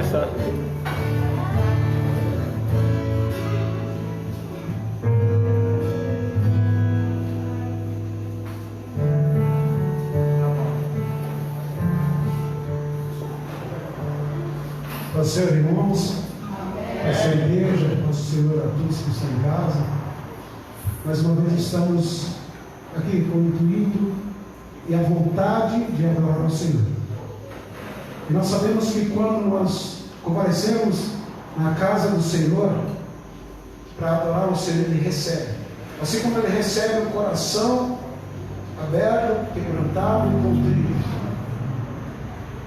começar. Paz do Senhor, irmãos, a sua igreja, nosso Senhor, a todos que estão em casa. Mais uma vez estamos aqui com o intuito e a vontade de adorar ao Senhor. E nós sabemos que quando nós comparecemos na casa do Senhor para adorar o Senhor, Ele recebe. Assim como Ele recebe o coração aberto, quebrantado e contrito.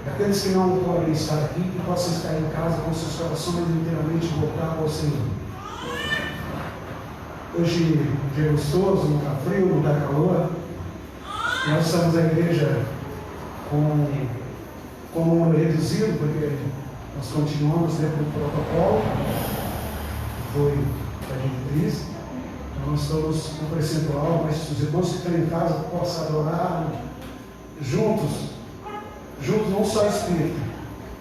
Aqueles que não podem estar aqui, que possam estar em casa com seus corações inteiramente voltados ao Senhor. Hoje, dia gostoso, não está frio, não está calor. Nós estamos na igreja com um número reduzido, porque nós continuamos dentro do protocolo, que foi da diretriz. Então, nós estamos com um percentual, mas os irmãos que estão em casa possam adorar juntos não só espírito,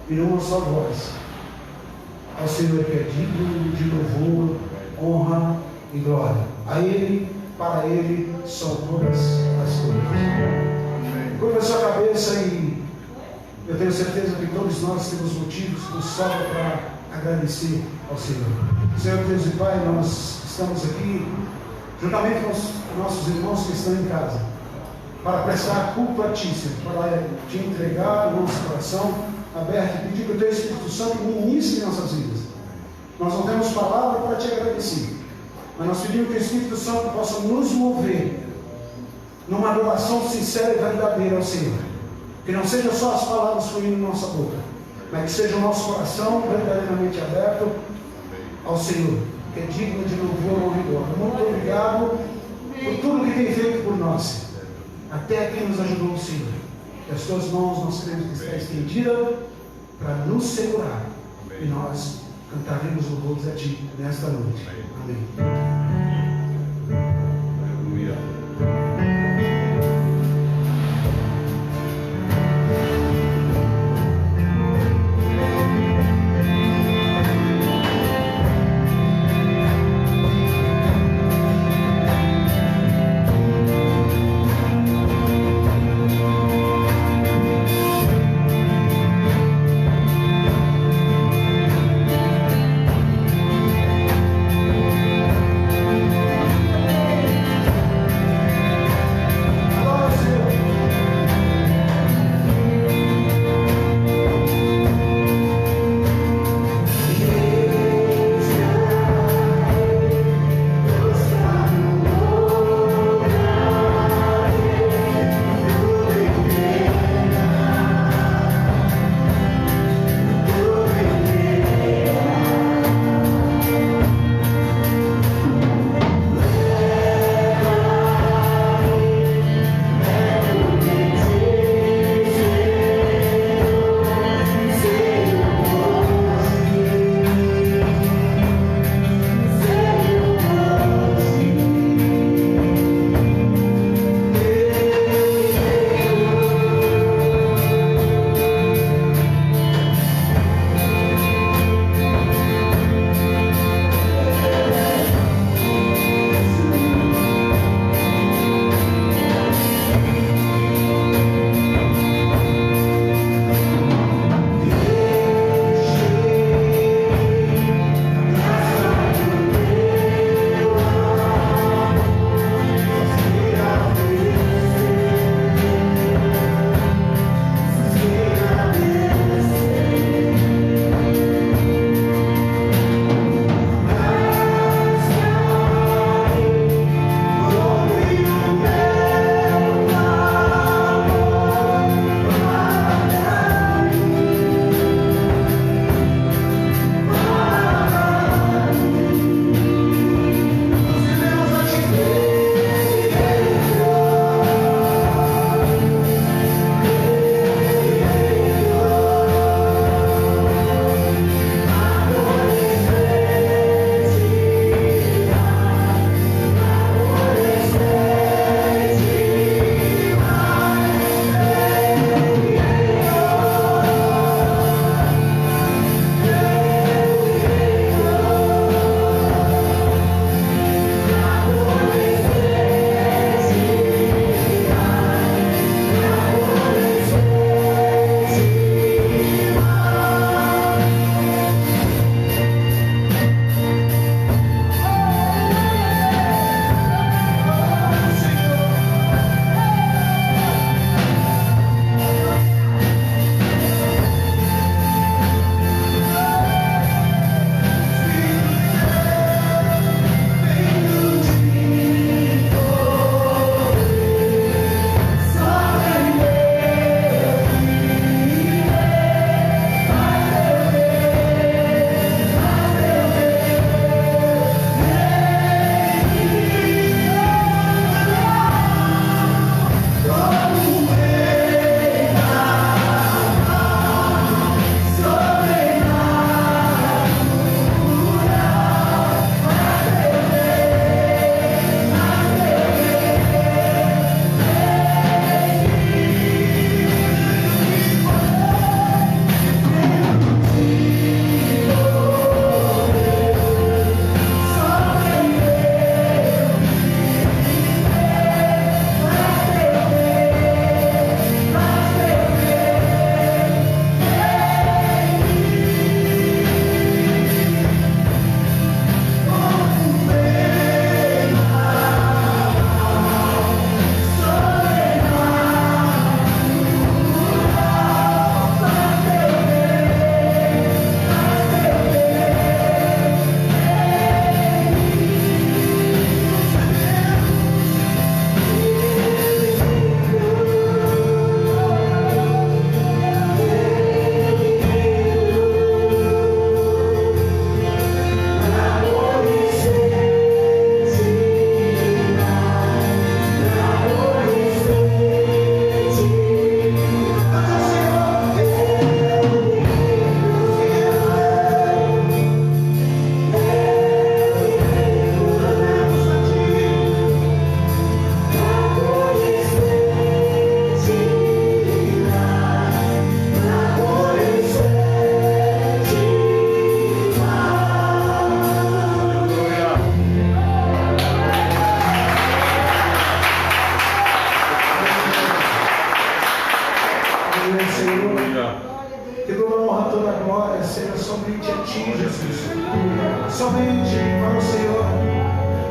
e numa só voz, ao Senhor que é digno de louvor, honra e glória. A Ele, para Ele, são todas as coisas. Curva a sua cabeça e eu tenho certeza que todos nós temos motivos que nos sobra para agradecer ao Senhor. Senhor Deus e Pai, nós estamos aqui, juntamente com os nossos irmãos que estão em casa, para prestar culto a Ti, Senhor, para Te entregar o nosso coração aberto e pedir que o Teu Espírito Santo ministre em nossas vidas. Nós não temos palavra para Te agradecer, mas nós pedimos que o Espírito Santo possa nos mover numa adoração sincera e verdadeira ao Senhor. Que não sejam só as palavras fluindo na nossa boca, mas que seja o nosso coração verdadeiramente aberto ao Senhor, que é digno de louvor, honra e glória. Muito obrigado por tudo que tem feito por nós. Até aqui nos ajudou o Senhor. Que as tuas mãos nós queremos que está estendida para nos segurar. E nós cantaremos louvores a Ti nesta noite. Amém. toda a glória seja somente a Ti, Jesus. Somente para o Senhor.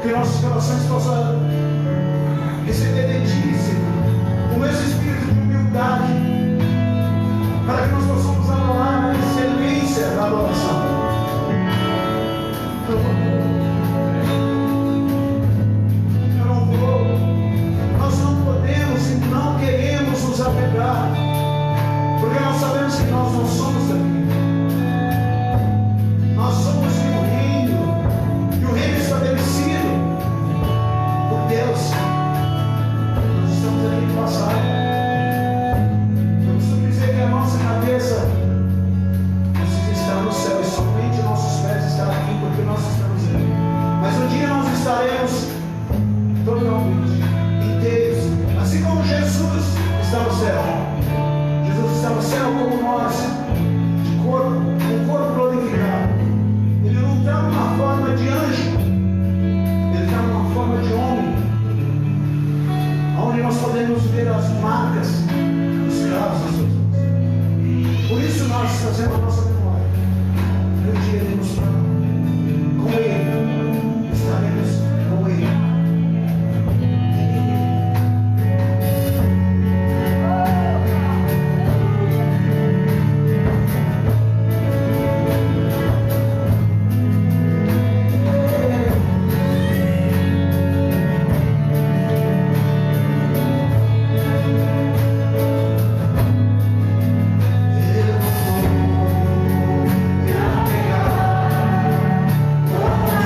Que nossos corações possam receber de Ti, Senhor, com esse espírito de humildade, para que nós possamos adorar na excelência da adoração. Eu não vou, nós não podemos e não queremos nos apegar, porque nós sabemos que nós não somos daqui. Nós somos de um reino, e o reino estabelecido por Deus. Nós estamos aqui no passado. Eu costumo dizer que a nossa cabeça está no céu e somente nossos pés estão aqui porque nós estamos aqui. Mas um dia nós estaremos totalmente inteiros, assim como Jesus está no céu. Jesus está no céu como nós, de corpo, um corpo glorificado. Ele não está numa forma de anjo, ele está numa forma de homem, onde nós podemos ver as marcas dos cravos das suas mãos. Por isso nós fazemos a nossa memória. Um dia iremos com Ele, estaremos com Ele. Oh,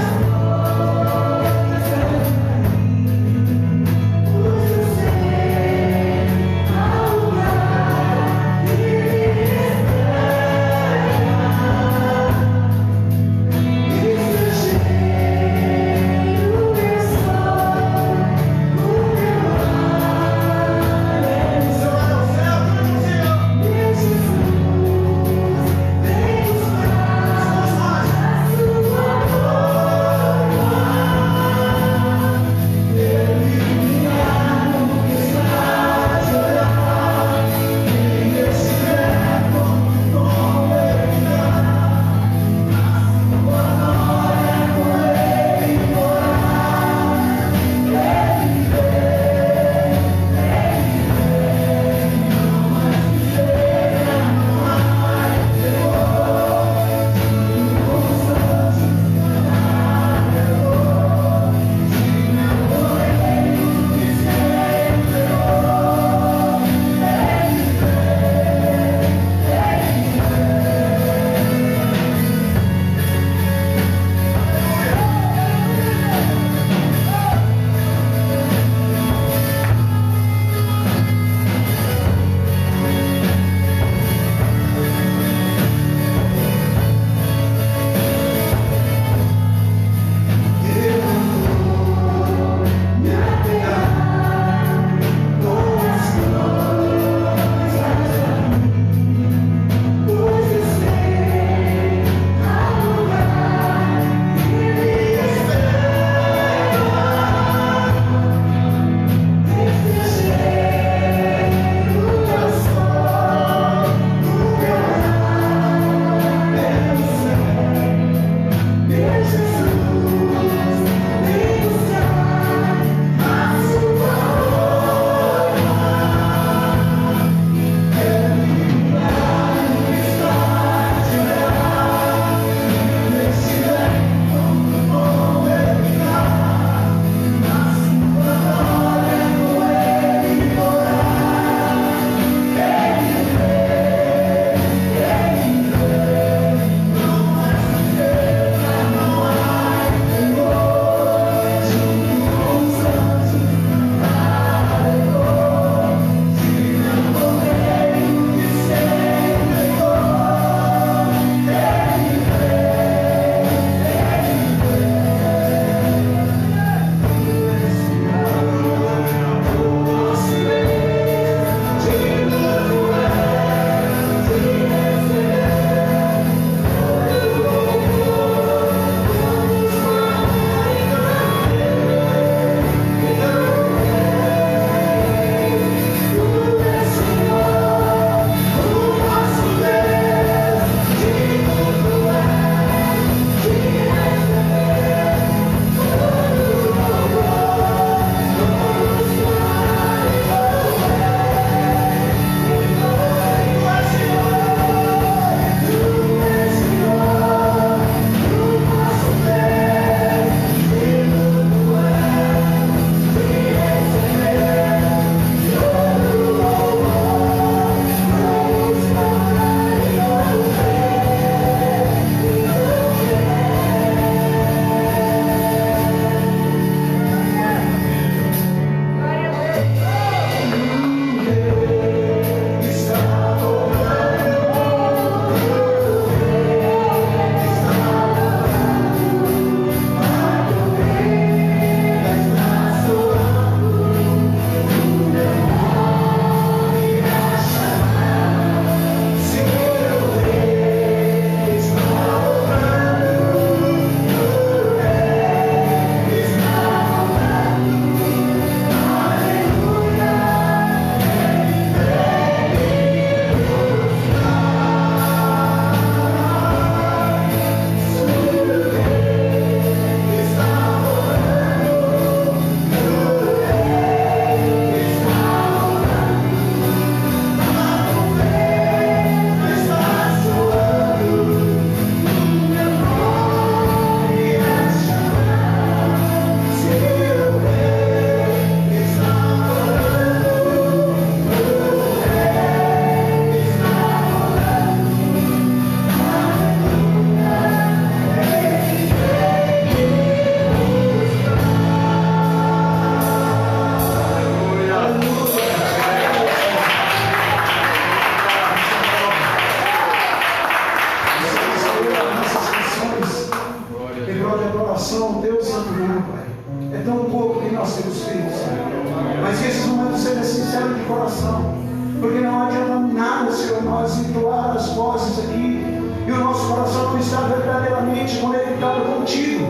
Porque não adianta nada, Senhor, nós entoar as vozes aqui e o nosso coração não está verdadeiramente conectado contigo.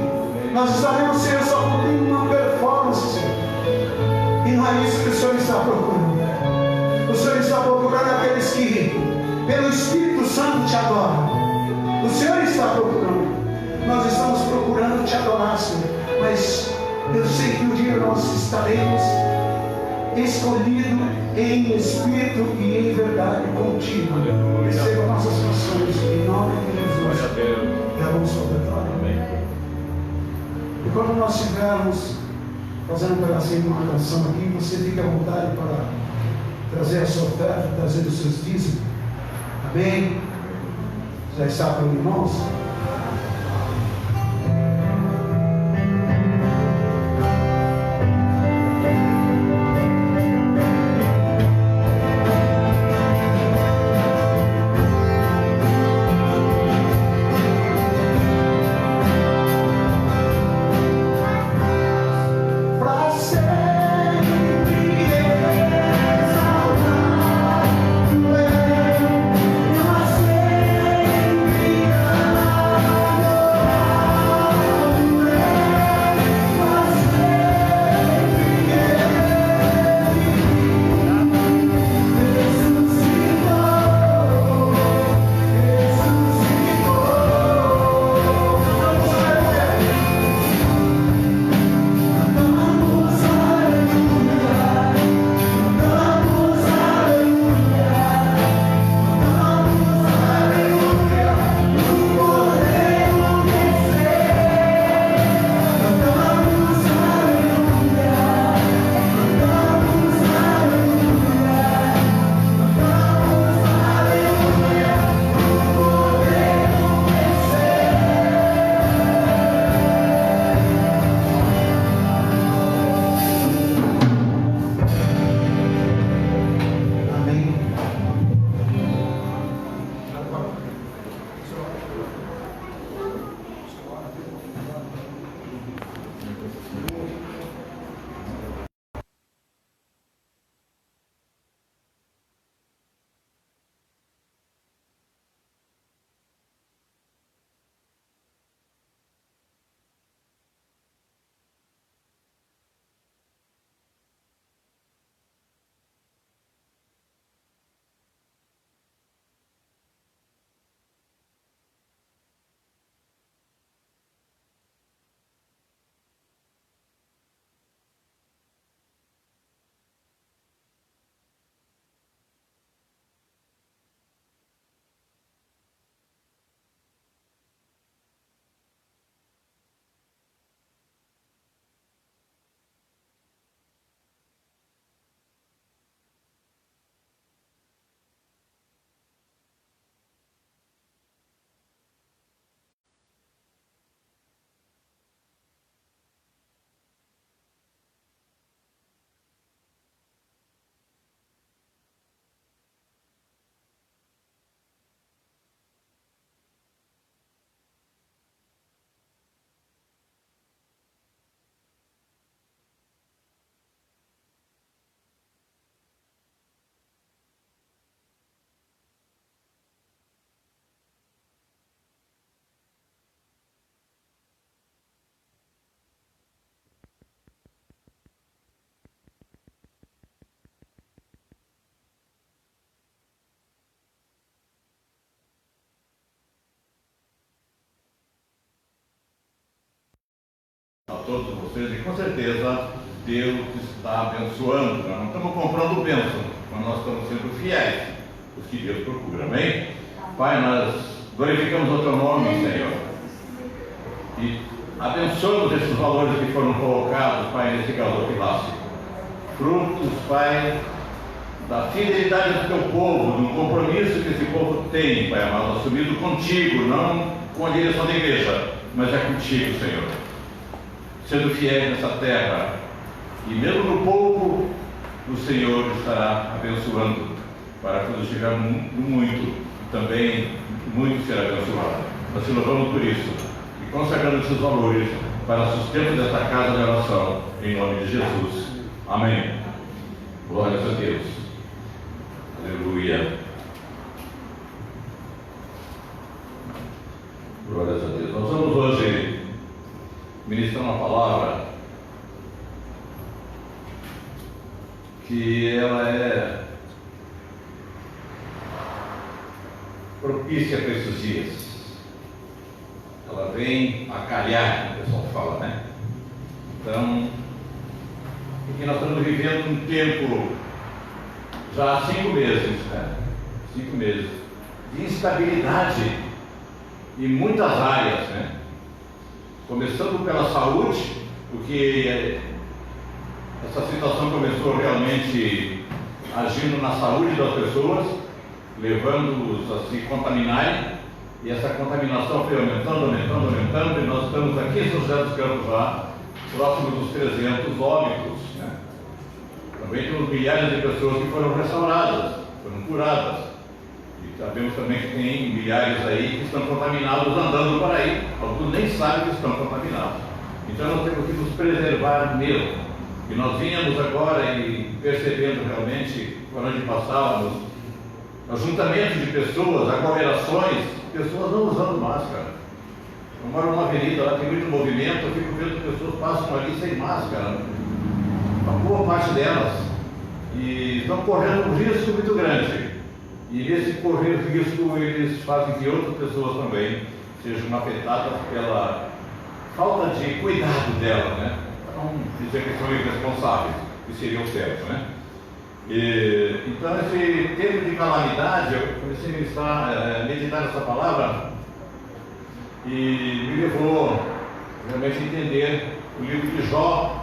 Nós estaremos, Senhor, só cumprindo uma performance, Senhor. E não é isso que o Senhor está procurando. O Senhor está procurando aqueles que, pelo Espírito Santo, te adoram. O Senhor está procurando. Nós estamos procurando te adorar, Senhor. Mas eu sei que um dia nós estaremos escolhidos em Espírito e em verdade contigo. Receba nossas canções em nome de Jesus. Damos sua vitória. E quando nós estivermos fazendo um pedacinho de uma canção aqui, você fica à vontade para trazer a sua oferta, trazer os seus dízimos. Amém? Já está com irmãos? A todos vocês, e com certeza Deus está abençoando. Nós não estamos comprando bênção, mas nós estamos sendo fiéis, os que Deus procura, amém? Pai, nós glorificamos o teu nome, Senhor, e abençoamos esses valores que foram colocados, Pai, nesse gasofilácio, frutos, Pai, da fidelidade do teu povo, do compromisso que esse povo tem, Pai amado, assumido contigo, não com a direção da igreja, mas é contigo, Senhor, sendo fiel nessa terra, e mesmo no pouco, o Senhor estará abençoando, para quando chegar muito, também muito será abençoado. Nós te louvamos por isso, e consagrando esses valores para o sustento desta casa de oração, em nome de Jesus. Amém. Glórias a Deus. Aleluia. Glórias a Deus. Nós vamos hoje ministrar uma palavra que ela é propícia para esses dias. Ela vem a calhar, o pessoal fala, né? Então, porque nós estamos vivendo um tempo já há 5 meses, né? 5 meses de instabilidade em muitas áreas, né? Começando pela saúde, porque essa situação começou realmente agindo na saúde das pessoas, levando-os a se contaminarem, e essa contaminação foi aumentando, e nós estamos aqui em São José dos Campos já próximo dos 300 óbitos, né? Também temos milhares de pessoas que foram restauradas, foram curadas, e sabemos também que tem milhares aí que estão contaminados andando por aí, alguns nem sabem que estão contaminados. Então nós temos que nos preservar mesmo. E nós vínhamos agora e percebendo realmente, por onde passávamos, ajuntamento de pessoas, aglomerações, pessoas não usando máscara. Eu moro numa avenida, lá tem muito movimento, eu fico vendo que pessoas passam ali sem máscara, uma boa parte delas, e estão correndo um risco muito grande. E nesse correr risco, eles fazem que outras pessoas também sejam afetadas pela falta de cuidado dela, né? Para não dizer que são irresponsáveis, que seria o certo, né? Então, esse tempo de calamidade, eu comecei a meditar nessa palavra e me levou realmente a entender o livro de Jó.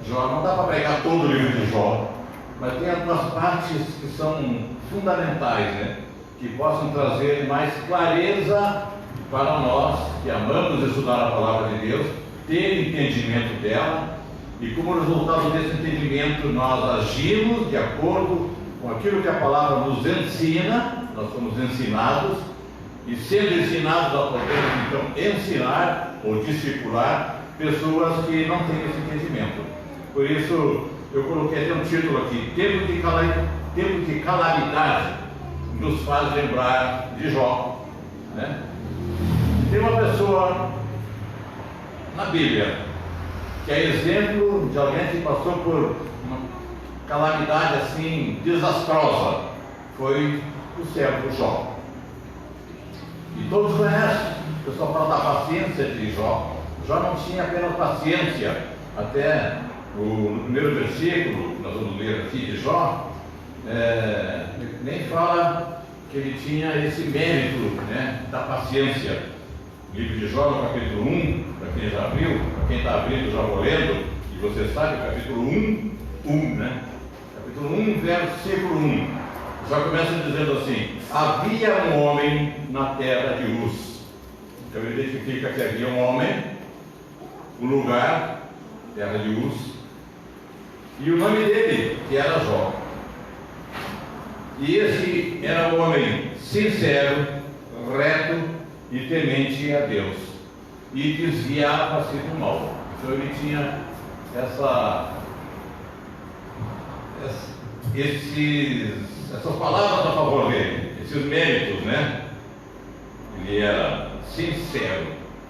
Não dá para pregar todo o livro de Jó, mas tem algumas partes que são fundamentais, né? Que possam trazer mais clareza para nós que amamos estudar a palavra de Deus, ter entendimento dela. E como resultado desse entendimento, nós agimos de acordo com aquilo que a palavra nos ensina, nós somos ensinados, e sendo ensinados, nós podemos então ensinar ou discipular pessoas que não têm esse entendimento. Por isso, eu coloquei até um título aqui: Tempo de calamidade nos faz lembrar de Jó, né? Tem uma pessoa na Bíblia que é exemplo de alguém que passou por uma calamidade assim desastrosa, foi o servo Jó. E todos conhecem, o pessoal fala da paciência de Jó. Jó não tinha apenas paciência, até no primeiro versículo que nós vamos ler aqui de Jó, nem fala que ele tinha esse mérito, né, da paciência. O livro de Jó, no capítulo 1, para quem já abriu, para quem está abrindo, já vou lendo, e você sabe, capítulo 1, né? Capítulo 1, versículo 1. Já começa dizendo assim: havia um homem na terra de Uz. Então ele identifica que havia um homem, o lugar, terra de Uz, e o nome dele, que era Jó. E esse era um homem sincero, reto e temente a Deus, e desviava-se do mal. Então ele tinha essas palavras a favor dele, esses méritos, né? Ele era sincero.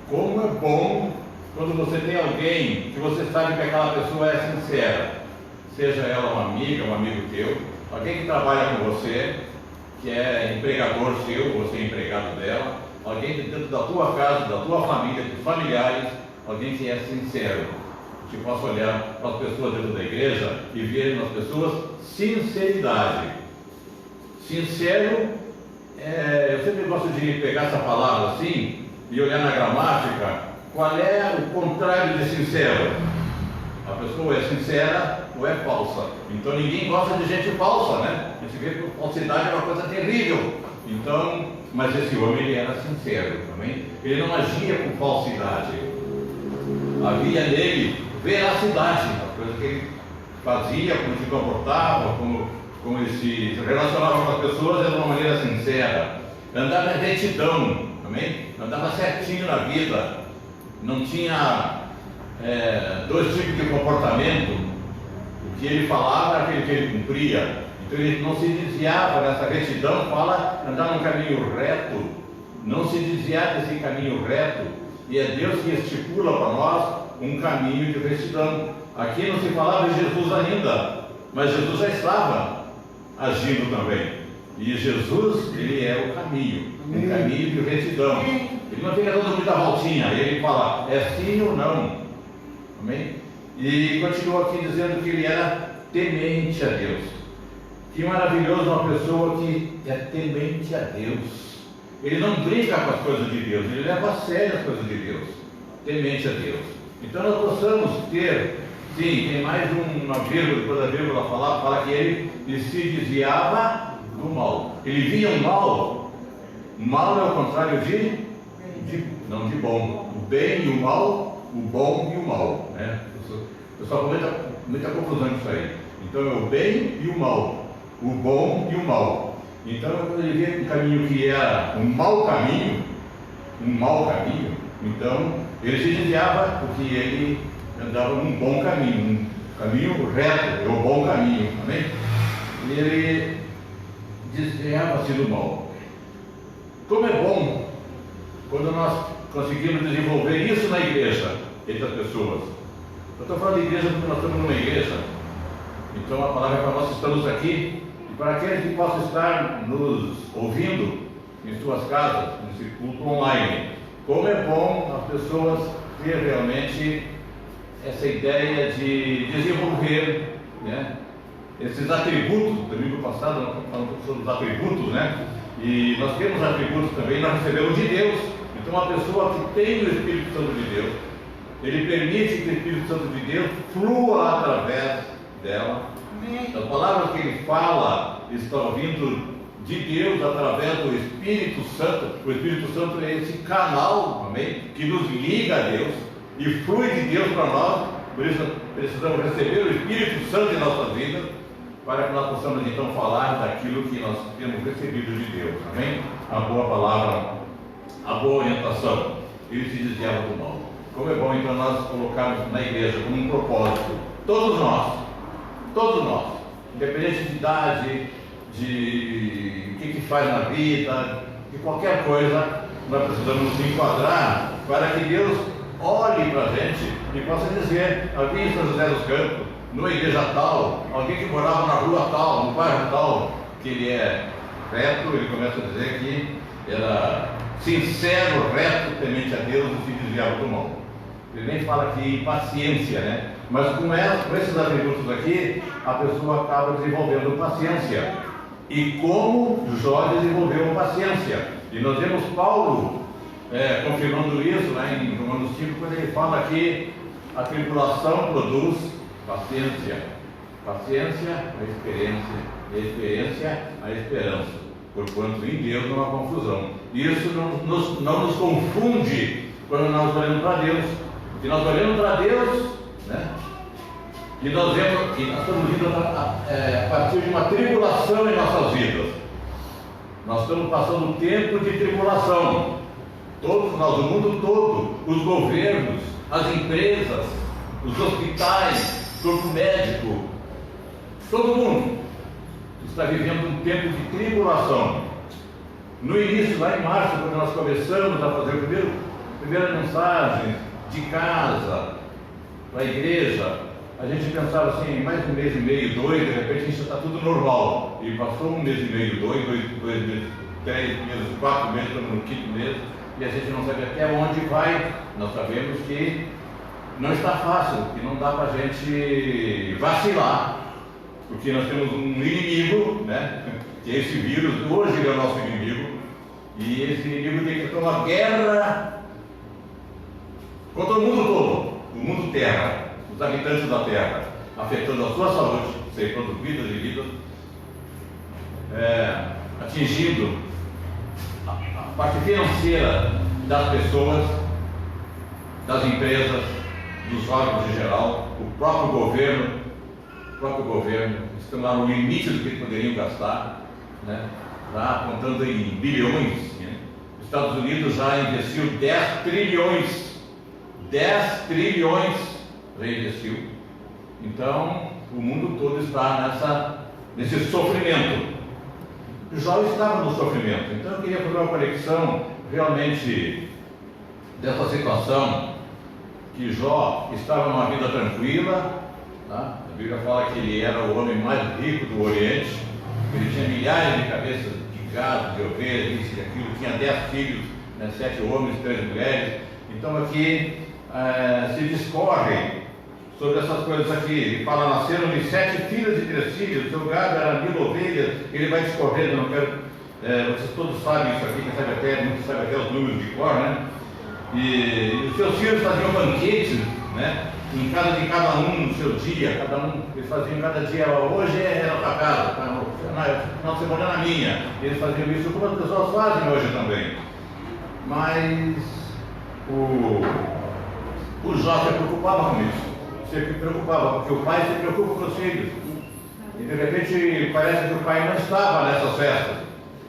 Como é bom quando você tem alguém que você sabe que aquela pessoa é sincera, seja ela uma amiga, um amigo teu, alguém que trabalha com você, que é empregador seu, você é empregado dela, alguém que dentro da tua casa, da tua família, dos familiares, alguém que é sincero, que possa olhar para as pessoas dentro da igreja e ver nas pessoas sinceridade. Sincero, eu sempre gosto de pegar essa palavra assim e olhar na gramática, qual é o contrário de sincero? A pessoa é sincera ou é falsa. Então ninguém gosta de gente falsa, né? A gente vê que falsidade é uma coisa terrível. Então, mas esse homem, ele era sincero também. Ele não agia com falsidade. Havia nele veracidade, a coisa que ele fazia, como se comportava, como ele se relacionava com as pessoas, era de uma maneira sincera. Andava em retidão, também. Andava certinho na vida. Não tinha dois tipos de comportamento. O que ele falava era aquele que ele cumpria. Então ele não se desviava nessa retidão, fala andar num caminho reto, não se desviar desse caminho reto, e é Deus que estipula para nós um caminho de retidão. Aqui não se falava de Jesus ainda, mas Jesus já estava agindo também. E Jesus, ele é o caminho, um caminho de retidão. Ele não fica dando muita voltinha, ele fala, é sim ou não. Amém? E continua aqui dizendo que ele era temente a Deus. Que maravilhoso uma pessoa que é temente a Deus. Ele não brinca com as coisas de Deus, ele leva a sério as coisas de Deus. Temente a Deus. Então nós possamos ter, sim, tem mais uma vírgula, depois da vírgula fala que ele se desviava do mal. Ele via o mal. O mal é o contrário não de bom. O bem e o mal, o bom e o mal. Né? O pessoal comenta muita confusão com isso aí. Então é o bem e o mal. O bom e o mal. Então ele via um caminho que era um mau caminho, então ele se desviava porque ele andava num bom caminho, um caminho reto, é o bom caminho, amém? E ele desviava-se do mal. Como é bom quando nós conseguimos desenvolver isso na igreja, entre as pessoas. Eu estou falando de igreja porque nós estamos numa igreja, então a palavra é para nós que estamos aqui. E para aqueles que possam estar nos ouvindo em suas casas, nesse culto online, como é bom as pessoas ter realmente essa ideia de desenvolver, né, esses atributos. Domingo passado nós falamos sobre os atributos, né? E nós temos atributos também, nós recebemos de Deus. Então uma pessoa que tem o Espírito Santo de Deus, ele permite que o Espírito Santo de Deus flua através dela. As palavras que ele fala estão vindo de Deus através do Espírito Santo. O Espírito Santo é esse canal, amém, que nos liga a Deus e flui de Deus para nós. Por isso precisamos receber o Espírito Santo em nossas vidas, para que nós possamos então falar daquilo que nós temos recebido de Deus, amém? A boa palavra, a boa orientação. Ele se desviava do mal. Como é bom então nós colocarmos na igreja como um propósito, todos nós, independente de idade, de o que faz na vida, de qualquer coisa, nós precisamos nos enquadrar para que Deus olhe para a gente e possa dizer: havia em São José dos Campos, numa igreja tal, alguém que morava na rua tal, no bairro tal, que ele é reto. Ele começa a dizer que era sincero, reto, temente a Deus e se desviava do mal. Ele nem fala aqui paciência, né? Mas com esses atributos aqui, a pessoa acaba desenvolvendo paciência. E como Jó desenvolveu paciência. E nós vemos Paulo confirmando isso lá em Romanos 5, quando ele fala que a tribulação produz paciência. Paciência, a experiência. E a experiência, a esperança. Porquanto em Deus não há confusão. E isso não nos confunde quando nós olhamos para Deus. Porque nós olhamos para Deus, né? E nós vemos que nós estamos vindo a partir de uma tribulação em nossas vidas. Nós estamos passando um tempo de tribulação. Todos nós, o mundo todo, os governos, as empresas, os hospitais, o corpo médico, todo mundo está vivendo um tempo de tribulação. No início, lá em março, quando nós começamos a fazer a primeira mensagem de casa para a igreja, a gente pensava assim, mais um mês e meio, 2, de repente isso está tudo normal. E passou um mês e meio, 2 meses, 3 meses, 4 meses, estamos no 5º mês, e a gente não sabe até onde vai. Nós sabemos que não está fácil, que não dá para a gente vacilar, porque nós temos um inimigo, né? Que é esse vírus. Hoje ele é o nosso inimigo, e esse inimigo tem que ter uma guerra contra o mundo todo, o mundo terra, os habitantes da terra, afetando a sua saúde, ceifando vidas e vidas, atingindo a parte financeira das pessoas, das empresas, dos órgãos em geral, o próprio governo, estão lá no limite do que poderiam gastar, né? Lá apontando em bilhões, né? Os Estados Unidos já investiu 10 trilhões já investiu. Então o mundo todo está nesse sofrimento. Jó estava no sofrimento. Então eu queria fazer uma conexão realmente dessa situação, que Jó estava numa vida tranquila, tá? A Bíblia fala que ele era o homem mais rico do Oriente, ele tinha milhares de cabeças de gado, de ovelhas, isso e aquilo, tinha 10 filhos, né, 7 homens, 3 mulheres. Então aqui se discorre sobre essas coisas aqui. Ele fala: nasceram-lhe 7 filhos e 3 filhos, seu gado era 1000 ovelhas. Ele vai discorrendo, não quero, vocês todos sabem isso aqui, quem sabe até, muitos sabem até os números de cor, né? E os seus filhos faziam banquetes, né, em casa de cada um no seu dia, eles faziam cada dia. Hoje é na tua casa, não, semana na minha. Eles faziam isso como as pessoas fazem hoje também. Mas o Jó se preocupava com isso. Se preocupava, porque o pai se preocupa com os filhos. E de repente parece que o pai não estava nessas festas.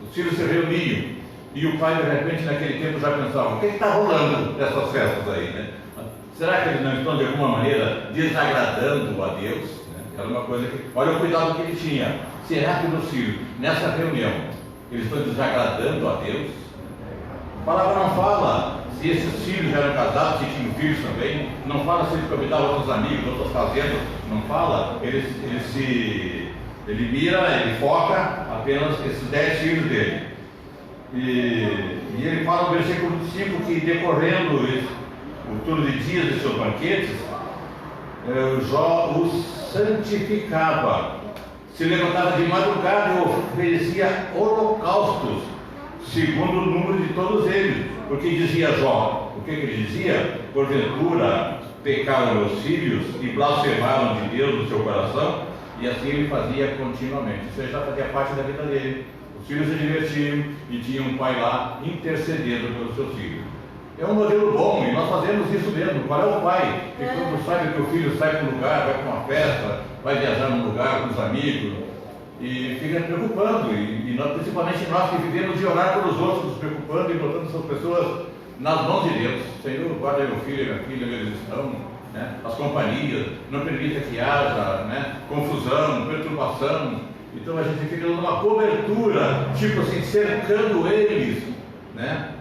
Os filhos se reuniam. E o pai, de repente, naquele tempo já pensava: o que está rolando nessas festas aí, né? Será que eles não estão, de alguma maneira, desagradando a Deus? Era uma coisa que... Olha o cuidado que ele tinha. Será que meus filhos, nessa reunião, eles estão desagradando a Deus? A palavra não fala se esses filhos eram casados, se tinham filhos também. Não fala se eles convidavam outros amigos, outras fazendas. Não fala. Ele mira, ele foca apenas esses 10 filhos dele. E ele fala no versículo 5 que, decorrendo o turno de dias de seus banquetes, Jó os santificava, se levantava de madrugada e oferecia holocaustos, segundo o número de todos eles. Porque dizia Jó, o que ele dizia? Porventura pecaram meus filhos e blasfemaram de Deus no seu coração. E assim ele fazia continuamente. Isso já fazia parte da vida dele. Os filhos se divertiam e tinha um pai lá intercedendo pelos seus filhos. É um modelo bom, e nós fazemos isso mesmo. Qual é o pai que, quando sabe que o filho sai para um lugar, vai para uma festa, vai viajar num lugar com os amigos, e fica preocupando, e nós, principalmente nós que vivemos de orar pelos outros, nos preocupando e botando essas pessoas nas mãos de Deus. Senhor, guarda meu filho e minha filha, onde eles estão, né? As companhias, não permita que haja, né, confusão, perturbação. Então a gente fica dando uma cobertura, tipo assim, cercando eles, né,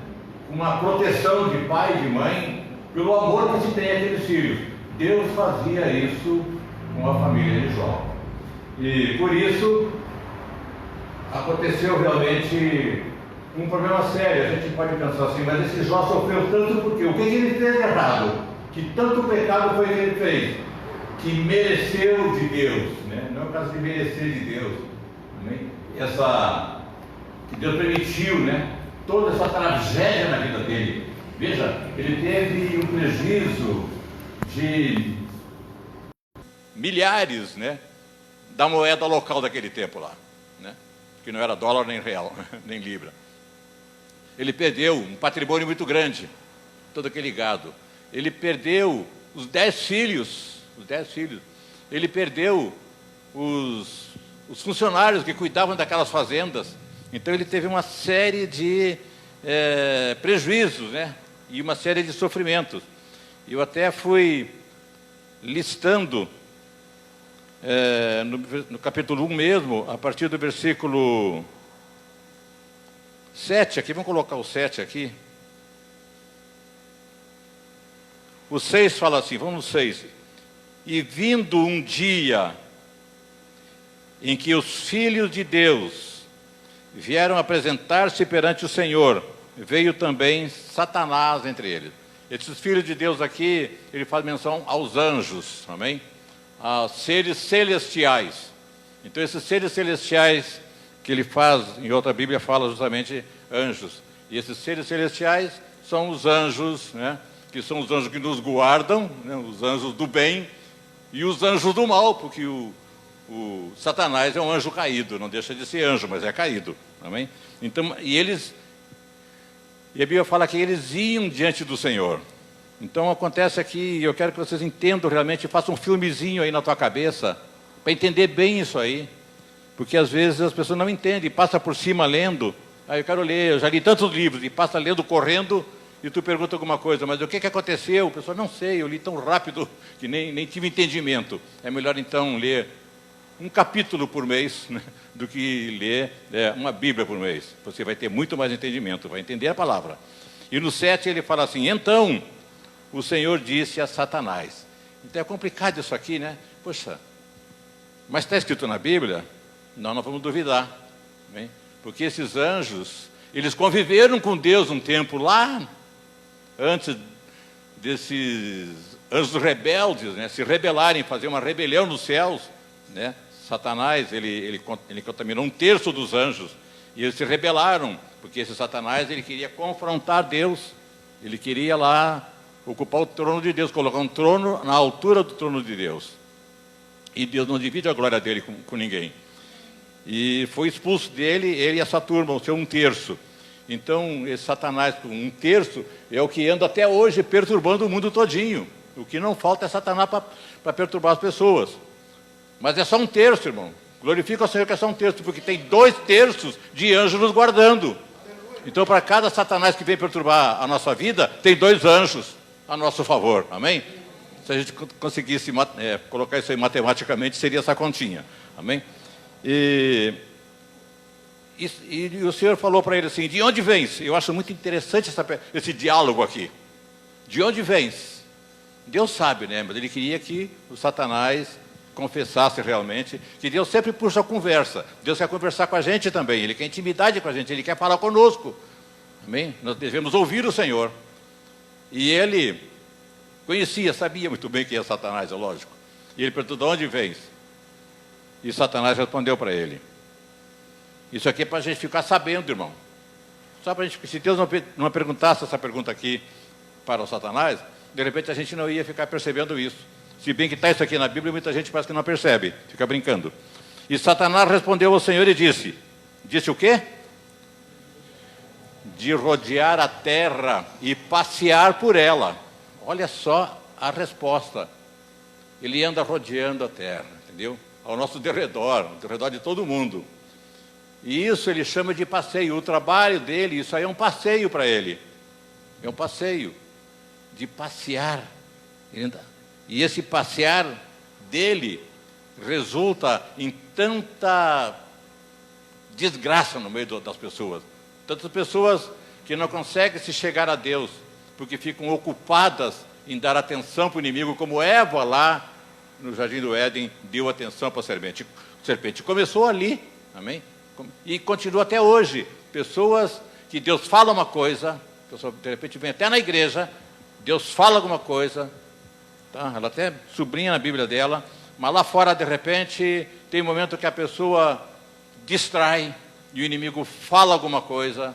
com uma proteção de pai e de mãe, pelo amor que se tem àqueles filhos. Deus fazia isso com a família de Jó. E por isso aconteceu realmente um problema sério. A gente pode pensar assim: mas esse Jó sofreu tanto por quê? O que ele fez errado? Que tanto pecado foi que ele fez? Que mereceu de Deus, né? Não é o caso de merecer de Deus, né? Que Deus permitiu, né, toda essa tragédia na vida dele. Veja, ele teve um prejuízo de milhares, né, da moeda local daquele tempo lá, né, que não era dólar nem real, nem libra. Ele perdeu um patrimônio muito grande, todo aquele gado. Ele perdeu os 10 filhos, ele perdeu os funcionários que cuidavam daquelas fazendas. Então ele teve uma série de prejuízos, né, e uma série de sofrimentos. Eu até fui listando no capítulo 1 mesmo, a partir do versículo 7, aqui, vamos colocar o 7 aqui. O 6 fala assim, vamos no 6. E vindo um dia em que os filhos de Deus vieram apresentar-se perante o Senhor, veio também Satanás entre eles. Esses filhos de Deus aqui, ele faz menção aos anjos, amém? A seres celestiais. Então esses seres celestiais que ele faz, em outra Bíblia fala justamente anjos. E esses seres celestiais são os anjos, né, que são os anjos que nos guardam, né, os anjos do bem, e os anjos do mal, porque o Satanás é um anjo caído, não deixa de ser anjo, mas é caído, amém? Então, e a Bíblia fala que eles iam diante do Senhor. Então acontece aqui, e eu quero que vocês entendam realmente, façam um filmezinho aí na tua cabeça, para entender bem isso aí, porque às vezes as pessoas não entendem, passa por cima lendo, aí eu quero ler, eu já li tantos livros, e passa lendo, correndo, e tu pergunta alguma coisa, mas o que aconteceu? O pessoal, não sei, eu li tão rápido que nem tive entendimento. É melhor então ler um capítulo por mês, né, do que ler uma Bíblia por mês. Você vai ter muito mais entendimento, vai entender a palavra. E no 7 ele fala assim: então o Senhor disse a Satanás. Então é complicado isso aqui, né? Poxa, mas está escrito na Bíblia? Não, nós vamos duvidar. Bem? Porque esses anjos, eles conviveram com Deus um tempo lá, antes desses anjos rebeldes, né, se rebelarem, fazer uma rebelião nos céus, né? Satanás, ele contaminou 1/3 dos anjos, e eles se rebelaram, porque esse Satanás, ele queria confrontar Deus, ele queria lá ocupar o trono de Deus, colocar um trono na altura do trono de Deus. E Deus não divide a glória dele com ninguém. E foi expulso dele, ele e essa turma, o seu 1/3. Então, esse Satanás com 1/3 é o que anda até hoje perturbando o mundo todinho. O que não falta é Satanás para perturbar as pessoas. Mas é só 1/3, irmão. Glorifica o Senhor que é só 1/3, porque tem 2/3 de anjos nos guardando. Então, para cada Satanás que vem perturbar a nossa vida, tem 2 anjos a nosso favor. Amém? Se a gente conseguisse colocar isso aí matematicamente, seria essa continha. Amém? E o Senhor falou para ele assim: de onde vens? Eu acho muito interessante esse diálogo aqui. De onde vens? Deus sabe, né? Mas ele queria que o Satanás confessasse realmente que Deus sempre puxa a conversa. Deus quer conversar com a gente também. Ele quer intimidade com a gente. Ele quer falar conosco. Amém? Nós devemos ouvir o Senhor. E ele conhecia, sabia muito bem quem é Satanás, é lógico. E ele perguntou: de onde vens? E Satanás respondeu para ele. Isso aqui é para a gente ficar sabendo, irmão. Só para a gente, se Deus não perguntasse essa pergunta aqui para o Satanás, de repente a gente não ia ficar percebendo isso. Se bem que está isso aqui na Bíblia, muita gente parece que não percebe, fica brincando. E Satanás respondeu ao Senhor e disse o quê? De rodear a terra e passear por ela. Olha só a resposta. Ele anda rodeando a terra, entendeu? Ao nosso derredor, ao redor de todo mundo. E isso ele chama de passeio. O trabalho dele, isso aí é um passeio para ele. É um passeio de passear. E esse passear dele resulta em tanta desgraça no meio das pessoas. Tantas pessoas que não conseguem se chegar a Deus, porque ficam ocupadas em dar atenção para o inimigo, como Eva lá no Jardim do Éden deu atenção para a serpente. A serpente começou ali, amém? E continua até hoje. Pessoas que Deus fala uma coisa, a pessoa de repente vem até na igreja, Deus fala alguma coisa, tá? Ela até sublinha na Bíblia dela, mas lá fora, de repente, tem um momento que a pessoa distrai e o inimigo fala alguma coisa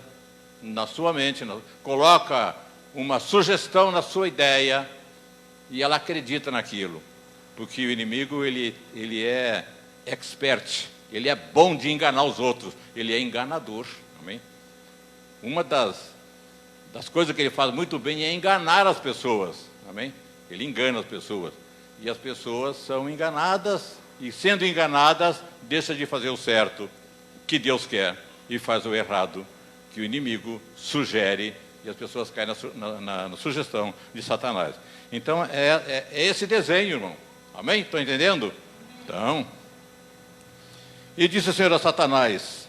na sua mente, coloca uma sugestão na sua ideia e ela acredita naquilo. Porque o inimigo, ele é expert, ele é bom de enganar os outros, ele é enganador, amém? Uma das coisas que ele faz muito bem é enganar as pessoas, amém? Ele engana as pessoas, e as pessoas são enganadas, e sendo enganadas, deixa de fazer o certo, que Deus quer, e faz o errado, que o inimigo sugere, e as pessoas caem na sugestão de Satanás. Então, é esse desenho, irmão. Amém? Estão entendendo? Então, e disse o Senhor a Satanás,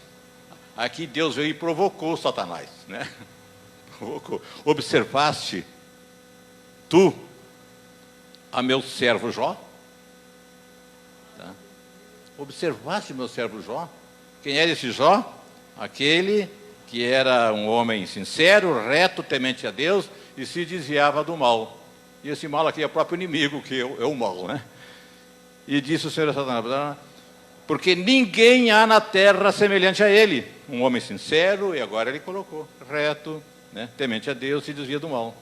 aqui Deus veio e provocou Satanás, né? Provocou. Observaste tu a meu servo Jó? Tá? Observaste meu servo Jó? Quem era esse Jó? Aquele que era um homem sincero, reto, temente a Deus e se desviava do mal. E esse mal aqui é o próprio inimigo, que é o mal, né? E disse o Senhor a Satanás, porque ninguém há na terra semelhante a ele, um homem sincero, e agora ele colocou, reto, né, temente a Deus, se desvia do mal.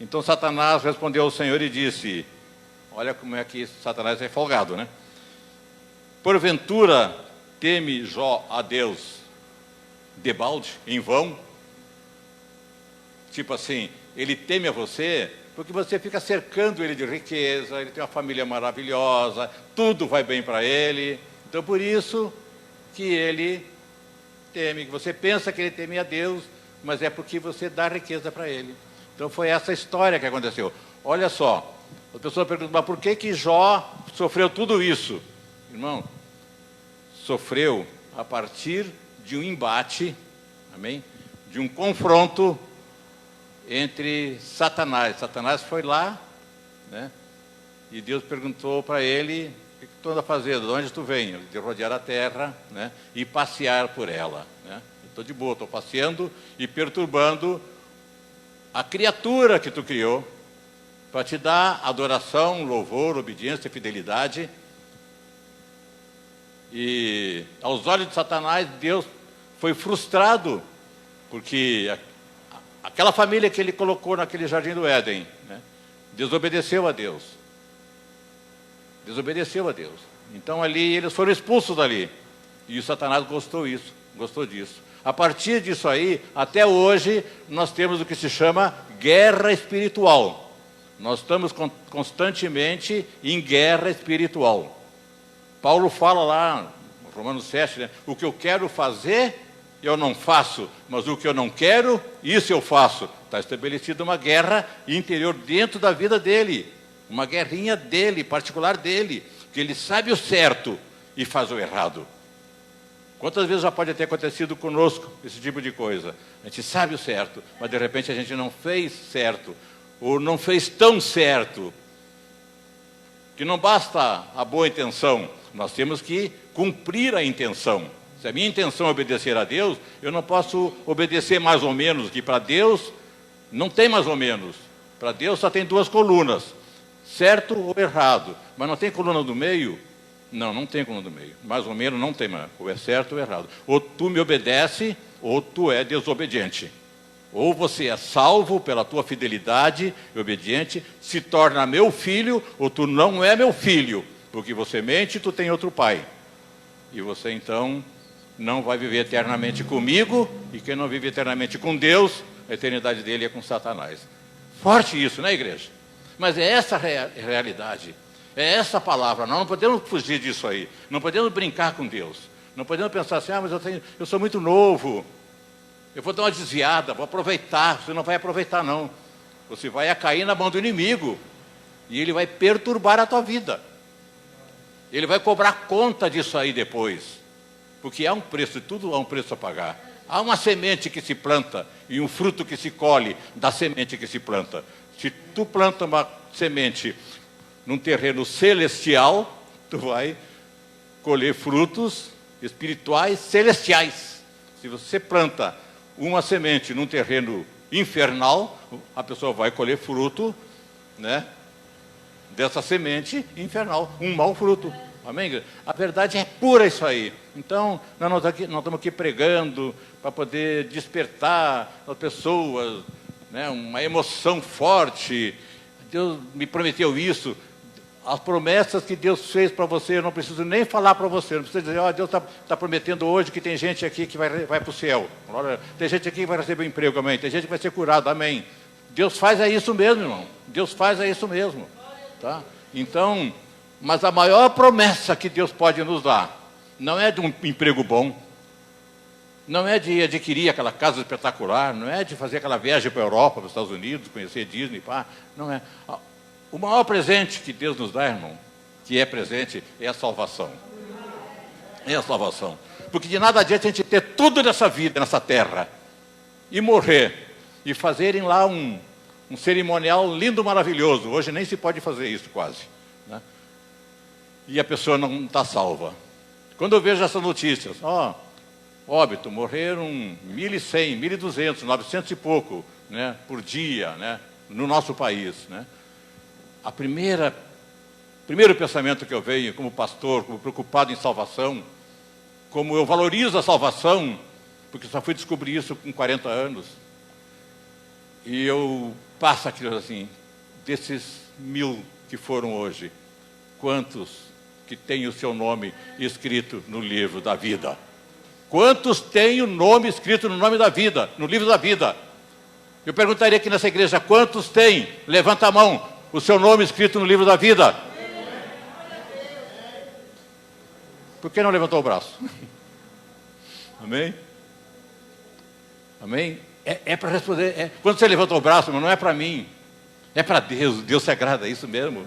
Então Satanás respondeu ao Senhor e disse, olha como é que Satanás é folgado, né? Porventura teme Jó a Deus debalde, em vão? Tipo assim, ele teme a você porque você fica cercando ele de riqueza, ele tem uma família maravilhosa, tudo vai bem para ele. Então, por isso que ele teme, que você pensa que ele teme a Deus, mas é porque você dá riqueza para ele. Então, foi essa história que aconteceu. Olha só, a pessoa pergunta, mas por que Jó sofreu tudo isso? Irmão, sofreu a partir de um embate, amém? De um confronto entre Satanás. Satanás foi lá, né? E Deus perguntou para ele: o que tu anda fazendo? De onde tu vem? De rodear a terra, né? E passear por ela, né? Estou de boa, estou passeando e perturbando a criatura que tu criou, para te dar adoração, louvor, obediência, fidelidade. E aos olhos de Satanás, Deus foi frustrado, porque aquela família que ele colocou naquele jardim do Éden, né, desobedeceu a Deus. Desobedeceu a Deus. Então ali eles foram expulsos dali. E o Satanás gostou disso. A partir disso aí, até hoje, nós temos o que se chama guerra espiritual. Nós estamos constantemente em guerra espiritual. Paulo fala lá, Romanos 7, né? O que eu quero fazer, eu não faço, mas o que eu não quero, isso eu faço. Está estabelecida uma guerra interior dentro da vida dele, uma guerrinha dele, particular dele, que ele sabe o certo e faz o errado. Quantas vezes já pode ter acontecido conosco esse tipo de coisa? A gente sabe o certo, mas de repente a gente não fez certo, ou não fez tão certo, que não basta a boa intenção, nós temos que cumprir a intenção. Se a minha intenção é obedecer a Deus, eu não posso obedecer mais ou menos, que para Deus não tem mais ou menos. Para Deus só tem duas colunas, certo ou errado. Mas não tem coluna do meio? Não, não tem coluna do meio. Mais ou menos não tem, ou é certo ou errado. Ou tu me obedece, ou tu é desobediente. Ou você é salvo pela tua fidelidade e obediente, se torna meu filho, ou tu não é meu filho, porque você mente e tu tem outro pai. E você então não vai viver eternamente comigo, e quem não vive eternamente com Deus, a eternidade dele é com Satanás. Forte isso, né, igreja? Mas é essa a realidade, é essa a palavra. Nós não podemos fugir disso aí, não podemos brincar com Deus, não podemos pensar assim: mas eu sou muito novo, eu vou dar uma desviada, vou aproveitar. Você não vai aproveitar, não. Você vai cair na mão do inimigo, e ele vai perturbar a tua vida. Ele vai cobrar conta disso aí depois, porque há um preço, tudo há um preço a pagar. Há uma semente que se planta e um fruto que se colhe da semente que se planta. Se tu planta uma semente num terreno celestial, tu vai colher frutos espirituais celestiais. Se você planta uma semente num terreno infernal, a pessoa vai colher fruto, né, dessa semente infernal, um mau fruto. Amém? A verdade é pura isso aí. Então, nós estamos aqui pregando para poder despertar as pessoas, né, uma emoção forte. Deus me prometeu isso. As promessas que Deus fez para você, eu não preciso nem falar para você. Não precisa dizer: ó, Deus está prometendo hoje que tem gente aqui que vai para o céu. Tem gente aqui que vai receber um emprego, amém. Tem gente que vai ser curado, amém. Deus faz isso mesmo, irmão. Deus faz isso mesmo. Tá? Então, mas a maior promessa que Deus pode nos dar não é de um emprego bom, não é de adquirir aquela casa espetacular, não é de fazer aquela viagem para a Europa, para os Estados Unidos, conhecer Disney, pá, não é. O maior presente que Deus nos dá, irmão, que é presente, é a salvação. É a salvação. Porque de nada adianta a gente ter tudo nessa vida, nessa terra, e morrer, e fazerem lá um cerimonial lindo, maravilhoso. Hoje nem se pode fazer isso quase, né? E a pessoa não está salva. Quando eu vejo essas notícias, óbito, morreram 1.100, 1.200, 900 e pouco, né, por dia, né, no nosso país, né? Primeiro pensamento que eu venho como pastor, como preocupado em salvação, como eu valorizo a salvação, porque só fui descobrir isso com 40 anos, e eu passo aquilo assim: desses 1.000 que foram hoje, quantos que têm o seu nome escrito no livro da vida? Quantos têm o nome escrito no nome da vida, no livro da vida? Eu perguntaria aqui nessa igreja: quantos têm? Levanta a mão. O seu nome escrito no livro da vida. Por que não levantou o braço? Amém? Amém? É para responder. Quando você levantou o braço, mas não é para mim. É para Deus. Deus se agrada, é isso mesmo.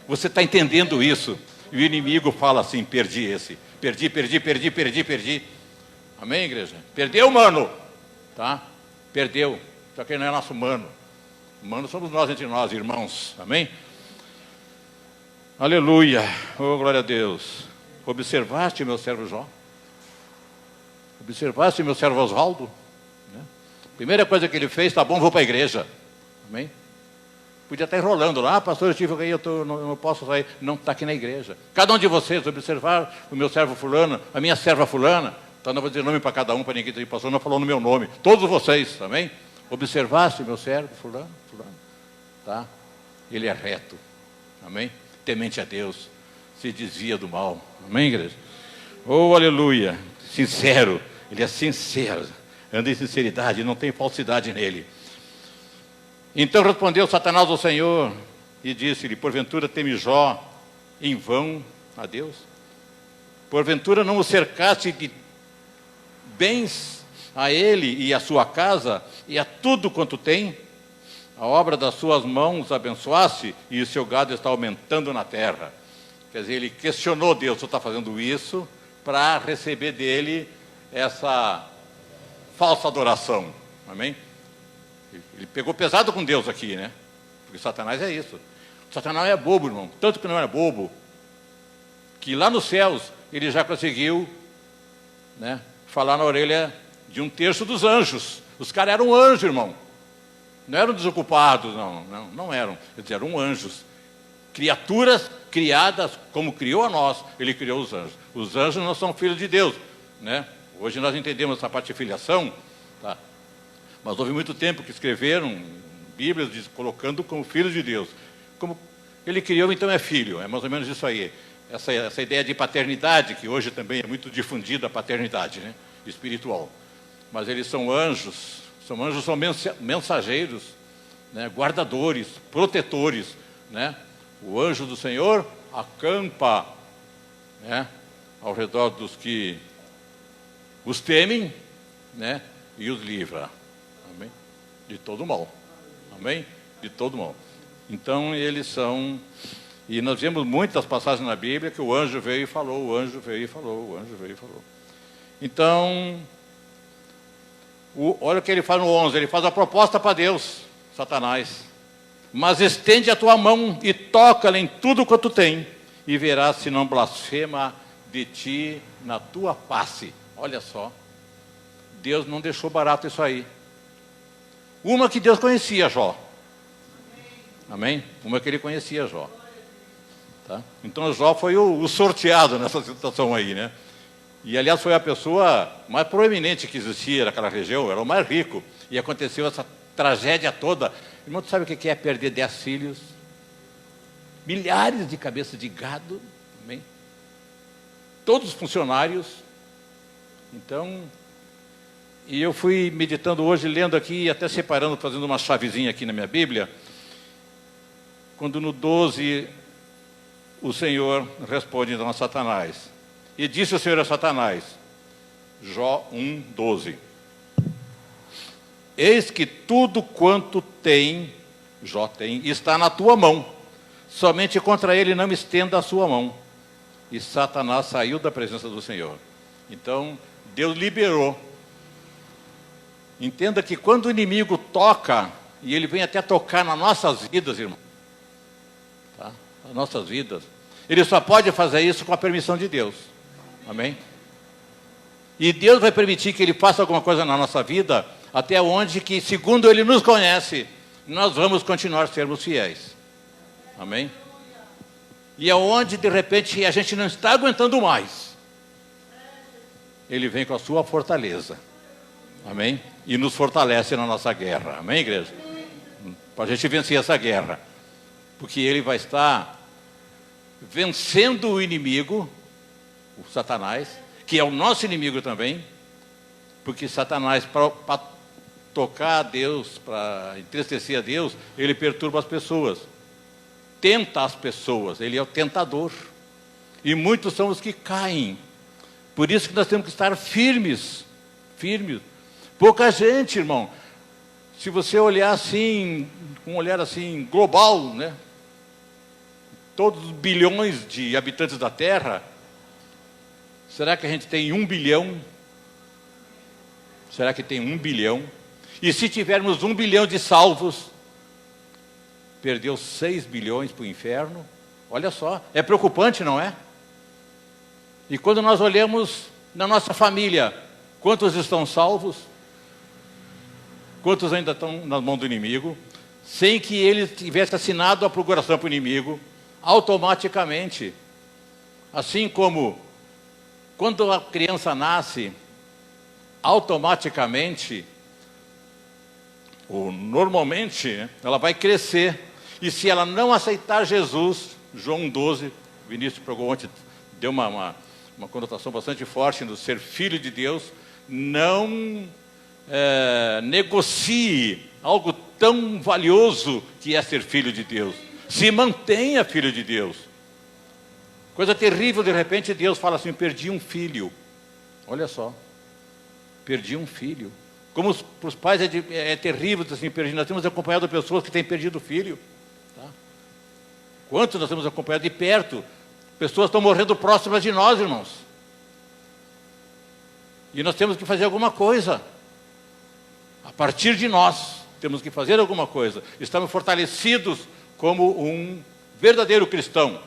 Você está entendendo isso. E o inimigo fala assim: perdi esse, perdi. Amém, igreja? Perdeu, mano, tá? Perdeu, só que ele não é nosso mano. Mano somos nós entre nós, irmãos. Amém? Aleluia, oh glória a Deus. Observaste meu servo Jó? Observaste meu servo Oswaldo? Né? Primeira coisa que ele fez: tá bom, vou para a igreja. Amém? Podia estar enrolando lá: pastor, eu estive aí, não posso sair. Não, está aqui na igreja. Cada um de vocês observar o meu servo fulano, a minha serva fulana. Então não vou dizer nome para cada um, para ninguém ter pastor, não falou no meu nome. Todos vocês, amém? Observaste meu servo fulano, tá? Ele é reto, amém? Temente a Deus, se desvia do mal, amém, igreja? Oh, aleluia, sincero, ele é sincero, anda em sinceridade, não tem falsidade nele. Então respondeu Satanás ao Senhor e disse-lhe: porventura teme Jó em vão a Deus? Porventura não o cercaste de bens a ele e a sua casa e a tudo quanto tem? A obra das suas mãos abençoaste e o seu gado está aumentando na terra. Quer dizer, ele questionou Deus: você está fazendo isso para receber dele essa falsa adoração, amém? Ele pegou pesado com Deus aqui, né? Porque Satanás é isso. Satanás é bobo, irmão. Tanto que não é bobo, que lá nos céus ele já conseguiu, né, falar na orelha de 1/3 dos anjos. Os caras eram anjos, irmão. Não eram desocupados, não eram. Eles eram anjos. Criaturas criadas como criou a nós, ele criou os anjos. Os anjos não são filhos de Deus, né? Hoje nós entendemos essa parte de filiação, tá? Mas houve muito tempo que escreveram Bíblias colocando como filhos de Deus. Como ele criou, então é filho. É mais ou menos isso aí. Essa ideia de paternidade, que hoje também é muito difundida, a paternidade, né, espiritual. Mas eles são anjos, são mensageiros, né, guardadores, protetores, né? O anjo do Senhor acampa, né, ao redor dos que os temem, né, e os livra, amém? De todo mal, amém? De todo mal. Então eles são, e nós vemos muitas passagens na Bíblia que o anjo veio e falou, o anjo veio e falou, o anjo veio e falou. Então, olha o que ele faz no 11, ele faz a proposta para Deus, Satanás: mas estende a tua mão e toca-lhe em tudo quanto tem, e verás se não blasfema de ti na tua face. Olha só, Deus não deixou barato isso aí. Uma que Deus conhecia Jó, amém? Uma que ele conhecia Jó, tá? Então Jó foi o sorteado nessa situação aí, né? E aliás foi a pessoa mais proeminente que existia naquela região, era o mais rico, e aconteceu essa tragédia toda. Irmão, tu sabe o que é perder 10 filhos? Milhares de cabeças de gado, amém? Todos funcionários. Então, e eu fui meditando hoje, lendo aqui, até separando, fazendo uma chavezinha aqui na minha Bíblia, quando no 12, o Senhor responde então a Satanás. E disse o Senhor a Satanás, Jó 1:12, eis que tudo quanto tem, Jó tem, está na tua mão, somente contra ele não estenda a sua mão. E Satanás saiu da presença do Senhor. Então, Deus liberou. Entenda que quando o inimigo toca, e ele vem até tocar nas nossas vidas, irmão, tá? Nas nossas vidas, ele só pode fazer isso com a permissão de Deus, amém? E Deus vai permitir que ele faça alguma coisa na nossa vida, até onde que, segundo ele nos conhece, nós vamos continuar sermos fiéis, amém? E aonde de repente a gente não está aguentando mais, ele vem com a sua fortaleza, amém? E nos fortalece na nossa guerra, amém, igreja? Para a gente vencer essa guerra, porque ele vai estar vencendo o inimigo, o Satanás, que é o nosso inimigo também, porque Satanás, para tocar a Deus, para entristecer a Deus, ele perturba as pessoas, tenta as pessoas, ele é o tentador, e muitos são os que caem. Por isso que nós temos que estar firmes, firmes. Pouca gente, irmão, se você olhar assim, com um olhar assim global, né? todos os bilhões de habitantes da Terra, será que a gente tem 1 bilhão? Será que tem 1 bilhão? E se tivermos 1 bilhão de salvos, perdeu 6 bilhões para o inferno? Olha só, é preocupante, não é? E quando nós olhamos na nossa família, quantos estão salvos? Quantos ainda estão na mão do inimigo? Sem que ele tivesse assinado a procuração para o inimigo, automaticamente. Assim como quando a criança nasce, automaticamente, ou normalmente, ela vai crescer. E se ela não aceitar Jesus, João 12, Vinícius pregou ontem, deu uma conotação bastante forte no ser filho de Deus, não negocie algo tão valioso que é ser filho de Deus. Se mantenha filho de Deus. Coisa terrível, de repente Deus fala assim, perdi um filho. Olha só, perdi um filho. Como para os pais é terrível assim, perder. Nós temos acompanhado pessoas que têm perdido filho. Tá? Quantos nós temos acompanhado de perto? Pessoas estão morrendo próximas de nós, irmãos. E nós temos que fazer alguma coisa. A partir de nós, temos que fazer alguma coisa. Estamos fortalecidos como um verdadeiro cristão.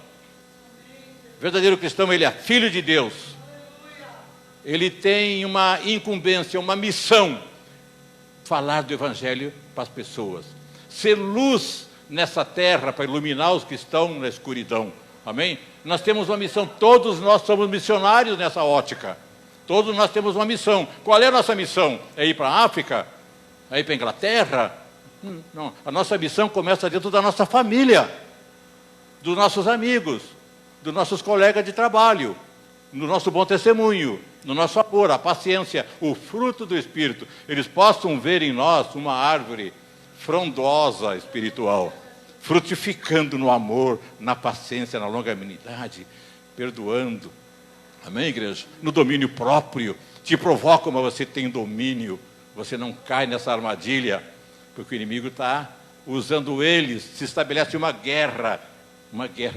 O verdadeiro cristão, ele é filho de Deus. Ele tem uma incumbência, uma missão. Falar do Evangelho para as pessoas. Ser luz nessa terra para iluminar os que estão na escuridão. Amém? Nós temos uma missão, todos nós somos missionários nessa ótica. Todos nós temos uma missão. Qual é a nossa missão? É ir para a África? É ir para a Inglaterra? Não. A nossa missão começa dentro da nossa família, dos nossos amigos, dos nossos colegas de trabalho, no nosso bom testemunho, no nosso amor, a paciência, o fruto do Espírito. Eles possam ver em nós uma árvore frondosa espiritual, frutificando no amor, na paciência, na longanimidade, perdoando. Amém, igreja? No domínio próprio. Te provoca, mas você tem domínio. Você não cai nessa armadilha, porque o inimigo está usando eles. Se estabelece uma guerra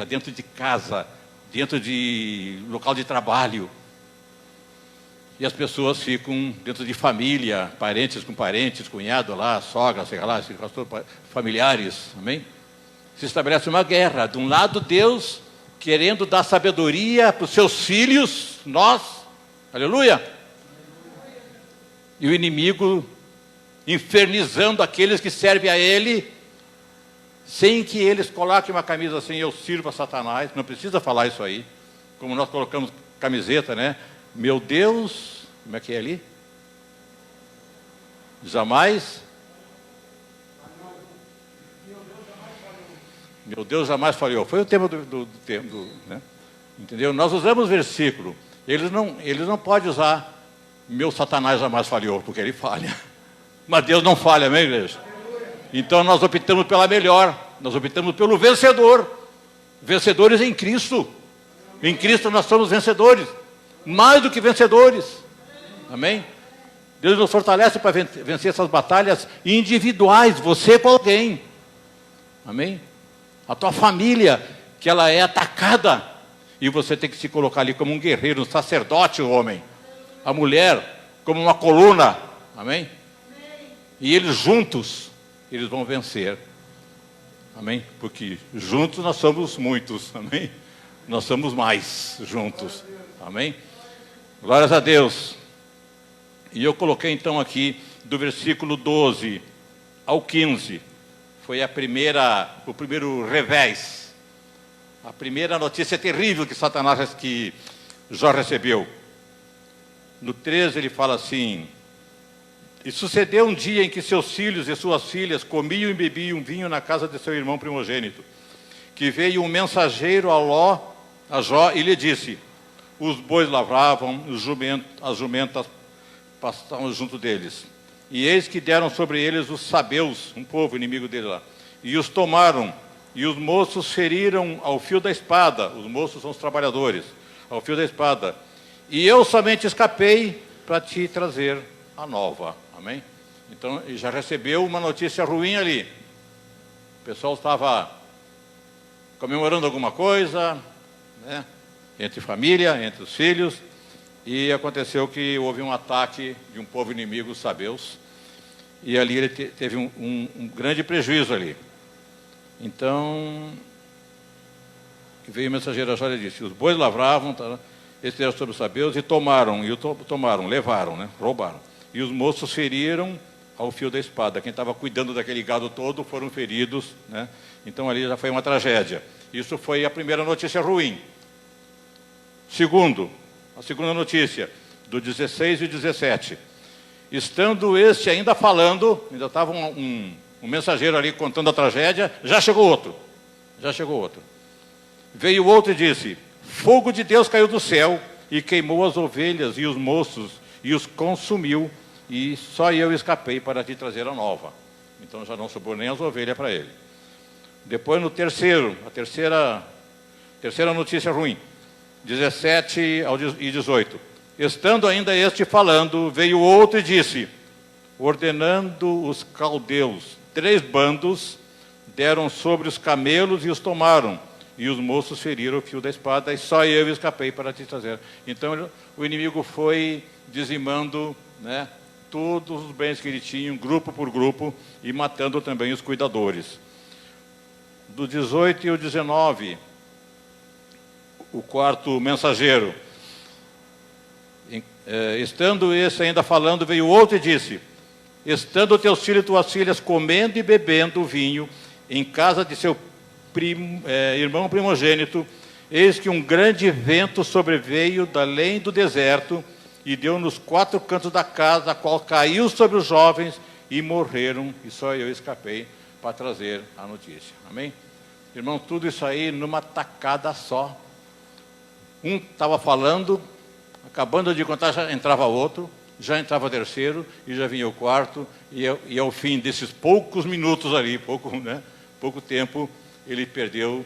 dentro de casa, dentro de local de trabalho. E as pessoas ficam dentro de família, parentes com parentes, cunhado lá, sogra, sei lá, familiares, amém? Se estabelece uma guerra. De um lado, Deus querendo dar sabedoria para os seus filhos, nós, aleluia. E o inimigo infernizando aqueles que servem a Ele, sem que eles coloquem uma camisa assim, eu sirvo a Satanás. Não precisa falar isso aí. Como nós colocamos camiseta, né? Meu Deus, como é que é ali? Jamais. Meu Deus jamais falhou. Foi o tema do né? Entendeu? Nós usamos versículo. Eles não podem usar meu Satanás jamais falhou, porque ele falha. Mas Deus não falha, amém, igreja? Então nós optamos pela melhor. Nós optamos pelo vencedor. Vencedores em Cristo. Em Cristo nós somos vencedores. Mais do que vencedores. Amém? Deus nos fortalece para vencer essas batalhas individuais. Você com alguém. Amém? A tua família, que ela é atacada. E você tem que se colocar ali como um guerreiro, um sacerdote, o homem. A mulher, como uma coluna. Amém? E eles juntos, eles vão vencer. Amém? Porque juntos nós somos muitos. Amém? Nós somos mais juntos. Amém? Glórias a Deus. E eu coloquei então aqui do versículo 12 ao 15. Foi o primeiro revés. A primeira notícia terrível que Jó recebeu. No 13 ele fala assim: e sucedeu um dia em que seus filhos e suas filhas comiam e bebiam vinho na casa de seu irmão primogênito, que veio um mensageiro a Jó e lhe disse: os bois lavravam, as jumentas pastavam junto deles. E eis que deram sobre eles os sabeus, um povo inimigo dele lá, e os tomaram, e os moços feriram ao fio da espada. Os moços são os trabalhadores, ao fio da espada. E eu somente escapei para te trazer a nova. Amém? Então, já recebeu uma notícia ruim ali. O pessoal estava comemorando alguma coisa, né, entre família, entre os filhos, e aconteceu que houve um ataque de um povo inimigo, os sabeus, e ali ele teve um grande prejuízo ali. Então, veio o mensageiro a Jó e disse: os bois lavravam, estiveram sobre os sabeus e tomaram, levaram, né, roubaram. E os moços feriram ao fio da espada. Quem estava cuidando daquele gado todo foram feridos, né? Então ali já foi uma tragédia. Isso foi a primeira notícia ruim. A segunda notícia, do 16 e 17. Estando este ainda falando, ainda estava um mensageiro ali contando a tragédia, já chegou outro. Veio outro e disse: fogo de Deus caiu do céu e queimou as ovelhas e os moços e os consumiu, e só eu escapei para te trazer a nova. Então já não sobrou nem as ovelhas para ele. Depois, no terceira notícia ruim, 17 e 18. Estando ainda este falando, veio outro e disse: ordenando os caldeus 3 bandos, deram sobre os camelos e os tomaram, e os moços feriram o fio da espada, e só eu escapei para te trazer. Então o inimigo foi dizimando, né, todos os bens que ele tinha, grupo por grupo, e matando também os cuidadores. Do 18 e o 19, o quarto mensageiro. Estando esse ainda falando, veio outro e disse: estando teus filhos e tuas filhas comendo e bebendo vinho em casa de seu irmão primogênito, eis que um grande vento sobreveio da além do deserto e deu nos 4 cantos da casa, a qual caiu sobre os jovens e morreram, e só eu escapei para trazer a notícia. Amém? Irmão, tudo isso aí numa tacada só. Um estava falando, acabando de contar, já entrava outro, já entrava terceiro, e já vinha o quarto, e ao fim desses poucos minutos ali, pouco tempo, ele perdeu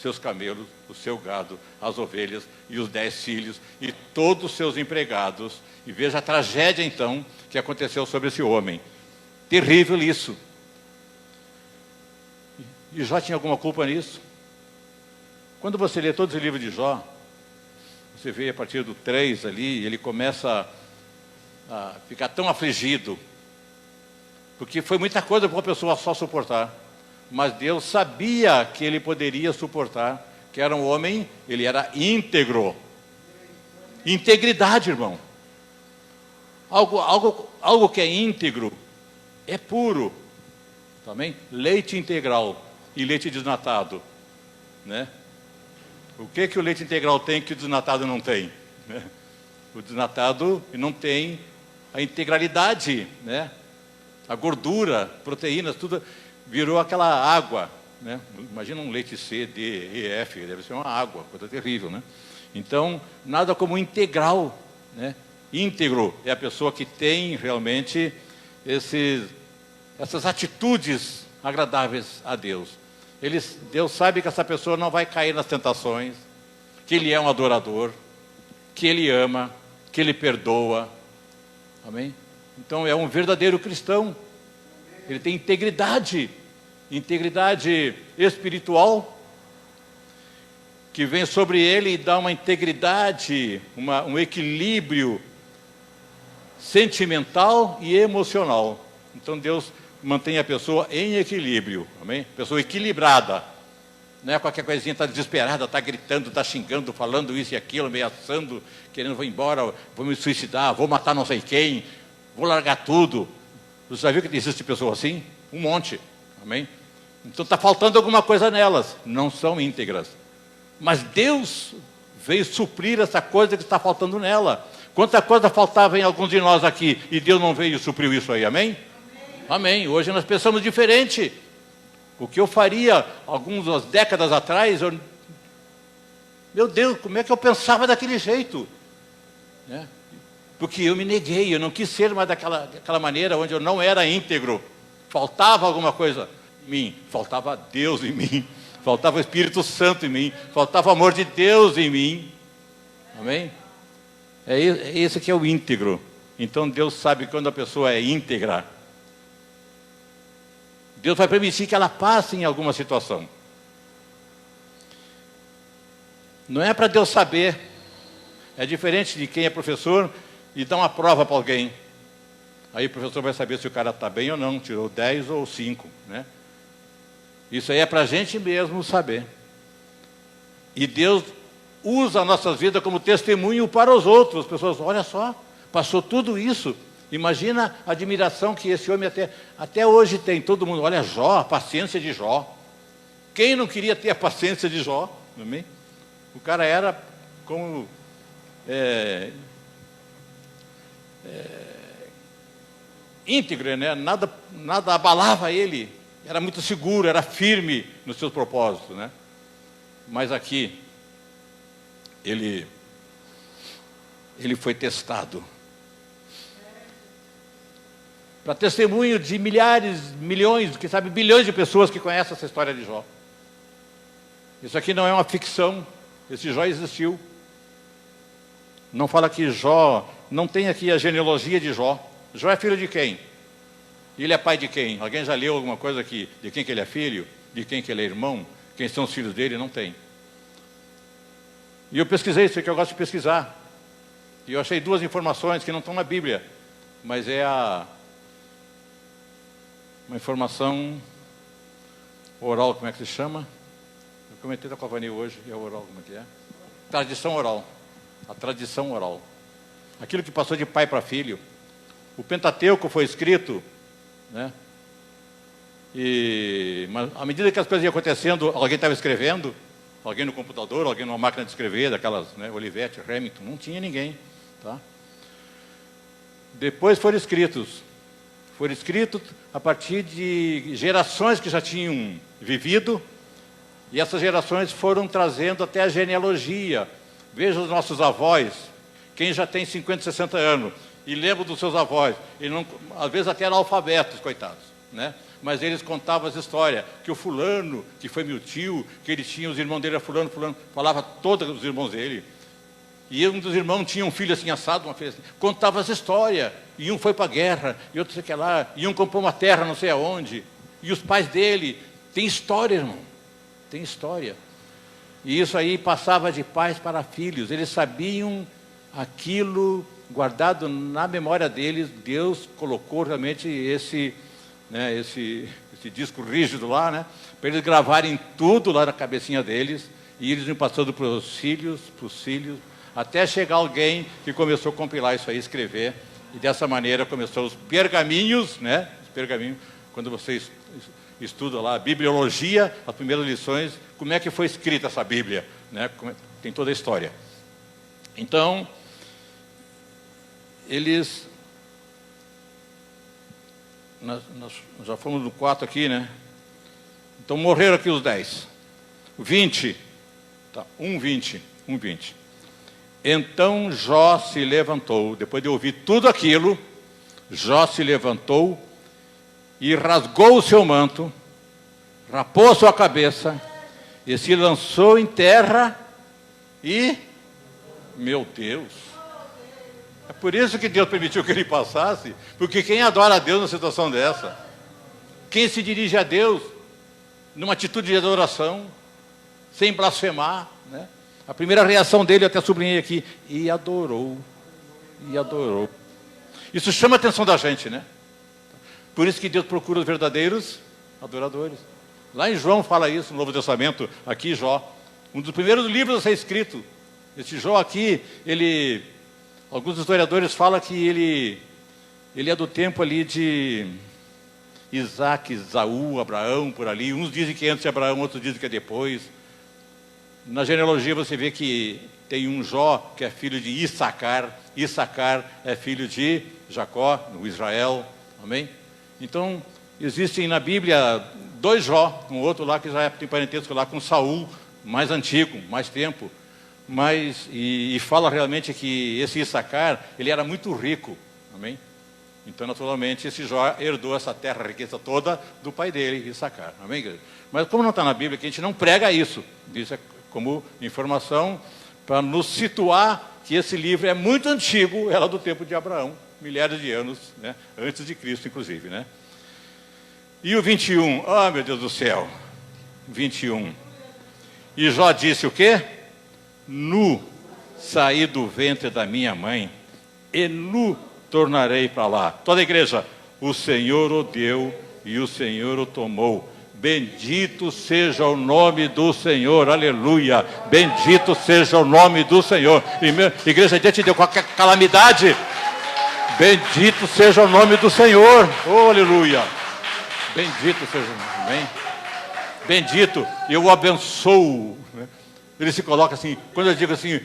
seus camelos, o seu gado, as ovelhas e os 10 filhos e todos os seus empregados. E veja a tragédia então que aconteceu sobre esse homem. Terrível isso. E Jó tinha alguma culpa nisso? Quando você lê todo esse livro de Jó, você vê a partir do 3 ali, ele começa a ficar tão afligido, porque foi muita coisa para uma pessoa só suportar. Mas Deus sabia que ele poderia suportar, que era um homem, ele era íntegro. Integridade, irmão. Algo que é íntegro é puro. Também leite integral e leite desnatado, né? O que o leite integral tem que o desnatado não tem, né? O desnatado não tem a integralidade, né? A gordura, proteínas, tudo virou aquela água, né? Imagina um leite C, D, E, F, deve ser uma água, coisa terrível, né? Então, nada como integral, né? Íntegro é a pessoa que tem realmente essas atitudes agradáveis a Deus. Deus sabe que essa pessoa não vai cair nas tentações, que ele é um adorador, que ele ama, que ele perdoa. Amém? Então é um verdadeiro cristão. Ele tem integridade espiritual, que vem sobre ele e dá uma integridade, um equilíbrio sentimental e emocional. Então Deus mantém a pessoa em equilíbrio, amém? Pessoa equilibrada, não é qualquer coisinha, está desesperada, está gritando, está xingando, falando isso e aquilo, ameaçando, querendo, vou embora, vou me suicidar, vou matar não sei quem, vou largar tudo. Você já viu que existe pessoa assim? Um monte, amém? Então está faltando alguma coisa nelas, não são íntegras. Mas Deus veio suprir essa coisa que está faltando nela. Quanta coisa faltava em alguns de nós aqui, e Deus não veio e supriu isso aí, amém? Amém. Hoje nós pensamos diferente. O que eu faria algumas décadas atrás, meu Deus, como é que eu pensava daquele jeito? Né? Porque eu me neguei, eu não quis ser mais daquela maneira onde eu não era íntegro. Faltava alguma coisa em mim, faltava Deus em mim, faltava o Espírito Santo em mim, faltava o amor de Deus em mim. Amém? É esse que é o íntegro. Então Deus sabe quando a pessoa é íntegra. Deus vai permitir que ela passe em alguma situação. Não é para Deus saber. É diferente de quem é professor e dá uma prova para alguém. Aí o professor vai saber se o cara está bem ou não, tirou 10 ou 5, né? Isso aí é para a gente mesmo saber. E Deus usa a nossa vida como testemunho para os outros. As pessoas, olha só, passou tudo isso. Imagina a admiração que esse homem até hoje tem. Todo mundo, olha Jó, a paciência de Jó. Quem não queria ter a paciência de Jó? Não é? O cara era como... íntegro, né? Nada abalava ele. Era muito seguro, era firme nos seus propósitos, né? Mas aqui, ele foi testado. Para testemunho de milhares, milhões, quem sabe bilhões de pessoas que conhecem essa história de Jó. Isso aqui não é uma ficção, esse Jó existiu. Não fala que Jó, não tem aqui a genealogia de Jó. Jó é filho de quem? Ele é pai de quem? Alguém já leu alguma coisa aqui? De quem que ele é filho? De quem que ele é irmão? Quem são os filhos dele? Não tem. E eu pesquisei isso que eu gosto de pesquisar. E eu achei 2 informações que não estão na Bíblia. Mas é uma informação oral, como é que se chama? Eu comentei da Covani hoje, é oral, como é que é? Tradição oral. A tradição oral. Aquilo que passou de pai para filho. O Pentateuco foi escrito, né? Mas à medida que as coisas iam acontecendo, alguém estava escrevendo, alguém no computador, alguém numa máquina de escrever, daquelas, né, Olivetti, Remington, não tinha ninguém, tá? Depois foram escritos a partir de gerações que já tinham vivido, e essas gerações foram trazendo até a genealogia. Veja os nossos avós, quem já tem 50, 60 anos, e lembra dos seus avós, e não, às vezes até analfabetos, coitados, né? Mas eles contavam as histórias, que o fulano, que foi meu tio, que ele tinha, os irmãos dele era fulano, falava todos os irmãos dele. E um dos irmãos tinha um filho assim assado, uma filha assim, contava as histórias, e um foi para a guerra, e outro sei que lá, e um comprou uma terra não sei aonde, e os pais dele, tem história, irmão, tem história. E isso aí passava de pais para filhos, eles sabiam aquilo guardado na memória deles. Deus colocou realmente esse disco rígido lá, né, para eles gravarem tudo lá na cabecinha deles, e eles iam passando para os filhos, até chegar alguém que começou a compilar isso aí, escrever, e dessa maneira começou os pergaminhos, né, os pergaminhos, quando vocês estudam lá a bibliologia, as primeiras lições, como é que foi escrita essa Bíblia, né, tem toda a história. Então, nós já fomos no 4 aqui, né? Então morreram aqui os 10. 20. Tá, 20. Então Jó se levantou, depois de ouvir tudo aquilo, Jó se levantou e rasgou o seu manto, rapou a sua cabeça e se lançou em terra e... Meu Deus! É por isso que Deus permitiu que ele passasse, porque quem adora a Deus numa situação dessa? Quem se dirige a Deus numa atitude de adoração, sem blasfemar, né? A primeira reação dele, eu até sublinhei aqui, e adorou. Isso chama a atenção da gente, né? Por isso que Deus procura os verdadeiros adoradores. Lá em João fala isso, no Novo Testamento, aqui Jó. Um dos primeiros livros a ser escrito. Esse Jó aqui, alguns historiadores falam que ele é do tempo ali de Isaac, Esaú, Abraão, por ali. Uns dizem que é antes de Abraão, outros dizem que é depois. Na genealogia você vê que tem um Jó que é filho de Issacar. Issacar é filho de Jacó, no Israel. Amém? Então, existem na Bíblia 2 Jó, um outro lá que já tem parentesco lá com Saul, mais antigo, mais tempo. E fala realmente que esse Issacar, ele era muito rico, amém? Então, naturalmente, esse Jó herdou essa terra, a riqueza toda do pai dele, Issacar, amém, igreja? Mas como não está na Bíblia, que a gente não prega isso, isso é como informação para nos situar que esse livro é muito antigo, era do tempo de Abraão, milhares de anos, né? Antes de Cristo, inclusive, né? E o 21, meu Deus do céu, 21. E Jó disse o quê? nu saí do ventre da minha mãe, e nu tornarei para lá. Toda a igreja, o Senhor o deu e o Senhor o tomou. Bendito seja o nome do Senhor, aleluia. Bendito seja o nome do Senhor. Igreja, Deus te deu qualquer calamidade. Bendito seja o nome do Senhor, oh, aleluia. Bendito seja o nome, amém? Bendito, eu o abençoo. Ele se coloca assim, quando eu digo assim,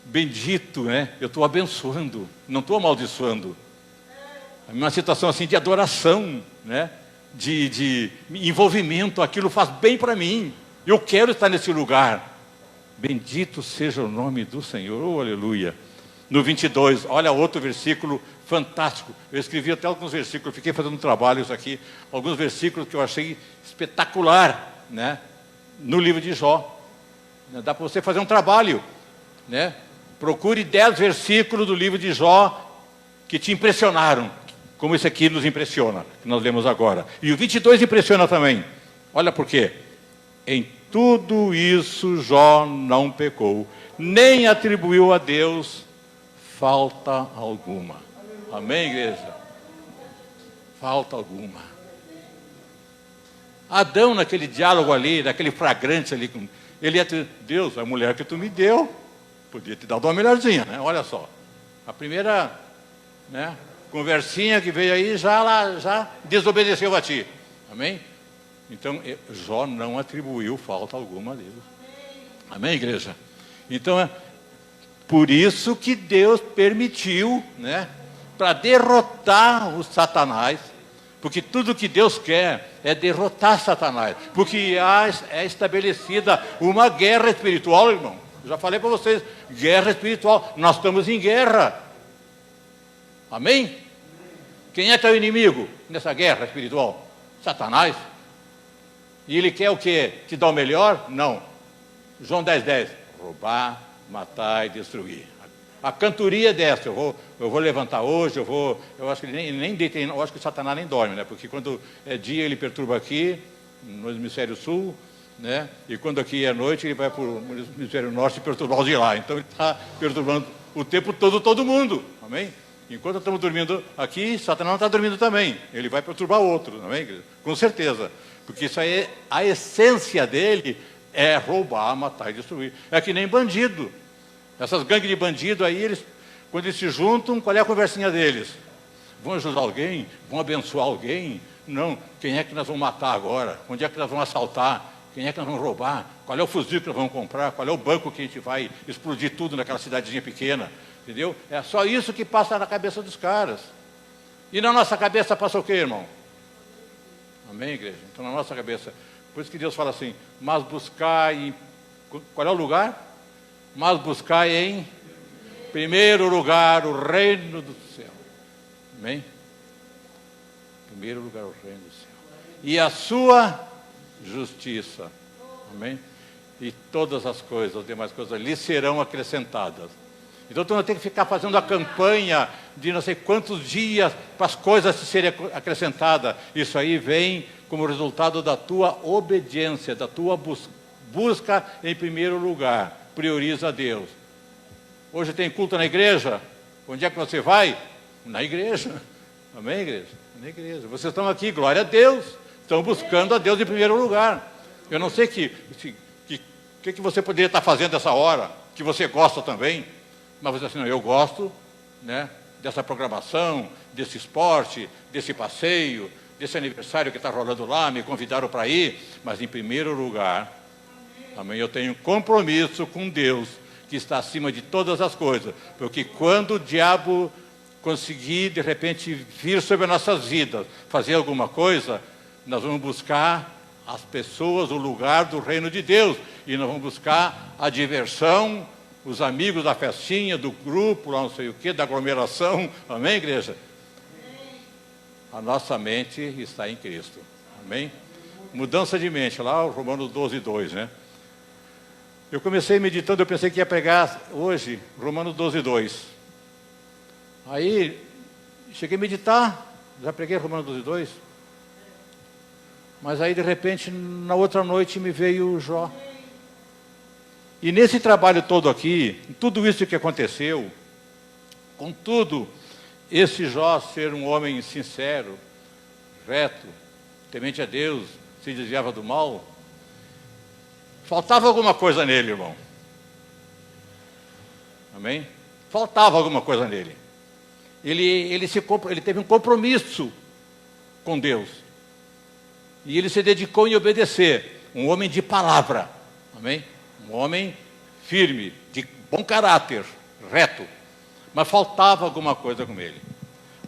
bendito, né? Eu estou abençoando, não estou amaldiçoando. É uma situação assim de adoração, né? De envolvimento, aquilo faz bem para mim. Eu quero estar nesse lugar. Bendito seja o nome do Senhor, oh, aleluia. No 22, olha outro versículo fantástico. Eu escrevi até alguns versículos, fiquei fazendo trabalhos aqui, alguns versículos que eu achei espetacular, né? No livro de Jó. Dá para você fazer um trabalho, né? Procure 10 versículos do livro de Jó que te impressionaram, como esse aqui nos impressiona, que nós lemos agora. E o 22 impressiona também. Olha por quê. Em tudo isso Jó não pecou, nem atribuiu a Deus falta alguma. Amém, igreja? Falta alguma. Adão, naquele diálogo ali, naquele flagrante ali, ele ia dizer, Deus, a mulher que tu me deu, podia te dar uma melhorzinha, né? Olha só. A primeira, né, conversinha que veio aí, já desobedeceu a ti. Amém? Então, Jó não atribuiu falta alguma a Deus. Amém, igreja? Então, é por isso que Deus permitiu, né, para derrotar o Satanás, porque tudo que Deus quer é derrotar Satanás, porque é estabelecida uma guerra espiritual, irmão. Eu já falei para vocês, guerra espiritual, nós estamos em guerra. Amém? Quem é teu inimigo nessa guerra espiritual? Satanás. E ele quer o quê? Te dar o melhor? Não. João 10:10. Roubar, matar e destruir. A cantoria é dessa. Eu vou levantar hoje, eu acho que ele nem deita, eu acho que Satanás nem dorme, né? Porque quando é dia ele perturba aqui, no hemisfério sul, né? E quando aqui é noite, ele vai para o hemisfério norte perturbar os de lá. Então ele está perturbando o tempo todo mundo. Amém? Enquanto estamos dormindo aqui, Satanás não está dormindo também. Ele vai perturbar outro, amém? Com certeza. Porque isso aí, a essência dele é roubar, matar e destruir. É que nem bandido. Essas gangues de bandido aí, quando eles se juntam, qual é a conversinha deles? Vão ajudar alguém? Vão abençoar alguém? Não. Quem é que nós vamos matar agora? Onde é que nós vamos assaltar? Quem é que nós vamos roubar? Qual é o fuzil que nós vamos comprar? Qual é o banco que a gente vai explodir tudo naquela cidadezinha pequena? Entendeu? É só isso que passa na cabeça dos caras. E na nossa cabeça passa o quê, irmão? Amém, igreja? Então na nossa cabeça. Por isso que Deus fala assim, mas buscai... Qual é o lugar? Mas buscai em primeiro lugar o reino do céu. Amém? Em primeiro lugar o reino do céu. E a sua justiça. Amém? E todas as coisas, as demais coisas lhe serão acrescentadas. Então tu não tem que ficar fazendo a campanha de não sei quantos dias para as coisas serem acrescentadas. Isso aí vem como resultado da tua obediência, da tua busca em primeiro lugar. Prioriza a Deus. Hoje tem culto na igreja. Onde é que você vai? Na igreja. Amém, igreja? Na igreja. Vocês estão aqui, glória a Deus. Estão buscando a Deus em primeiro lugar. Eu não sei que você poderia estar fazendo essa hora, que você gosta também. Mas você assim, não, eu gosto, né, dessa programação, desse esporte, desse passeio, desse aniversário que está rolando lá, me convidaram para ir, mas em primeiro lugar, amém, eu tenho compromisso com Deus, que está acima de todas as coisas, porque quando o diabo conseguir, de repente, vir sobre as nossas vidas, fazer alguma coisa, nós vamos buscar as pessoas, o lugar do reino de Deus, e nós vamos buscar a diversão, os amigos da festinha, do grupo, lá não sei o quê, da aglomeração. Amém, igreja? A nossa mente está em Cristo. Amém? Mudança de mente, lá o Romanos 12:2, né? Eu comecei meditando, eu pensei que ia pregar hoje, Romanos 12:2. Aí, cheguei a meditar, já preguei Romanos 12:2. Mas aí, de repente, na outra noite, me veio o Jó. E nesse trabalho todo aqui, tudo isso que aconteceu, contudo, esse Jó ser um homem sincero, reto, temente a Deus, se desviava do mal, faltava alguma coisa nele, irmão. Amém? Faltava alguma coisa nele. Ele teve um compromisso com Deus. E ele se dedicou em obedecer. Um homem de palavra. Amém? Um homem firme, de bom caráter, reto. Mas faltava alguma coisa com ele.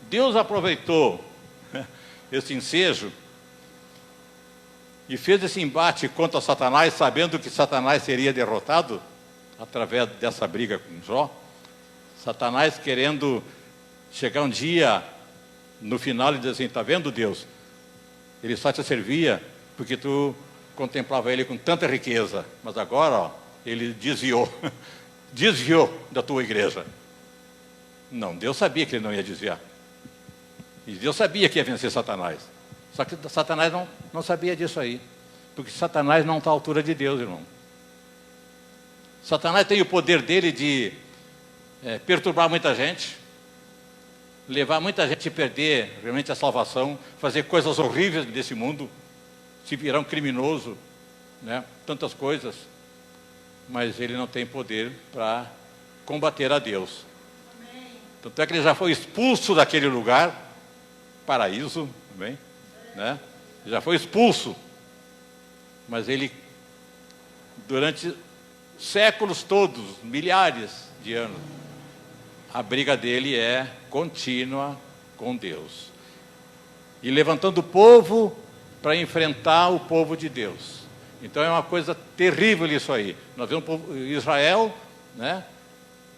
Deus aproveitou esse ensejo e fez esse embate contra Satanás, sabendo que Satanás seria derrotado através dessa briga com Jó. Satanás querendo chegar um dia no final e dizer assim: está vendo, Deus? Ele só te servia porque tu contemplava ele com tanta riqueza, mas agora, ó, ele desviou da tua igreja. Não, Deus sabia que ele não ia desviar. E Deus sabia que ia vencer Satanás. Só que Satanás não sabia disso aí. Porque Satanás não está à altura de Deus, irmão. Satanás tem o poder dele de perturbar muita gente, levar muita gente a perder realmente a salvação, fazer coisas horríveis desse mundo, se virar um criminoso, né? Tantas coisas. Mas ele não tem poder para combater a Deus. Tanto é que ele já foi expulso daquele lugar, paraíso, bem, né? Já foi expulso. Mas ele, durante séculos todos, milhares de anos, a briga dele é contínua com Deus. E levantando o povo para enfrentar o povo de Deus. Então é uma coisa terrível isso aí. Nós vemos o povo, Israel, né?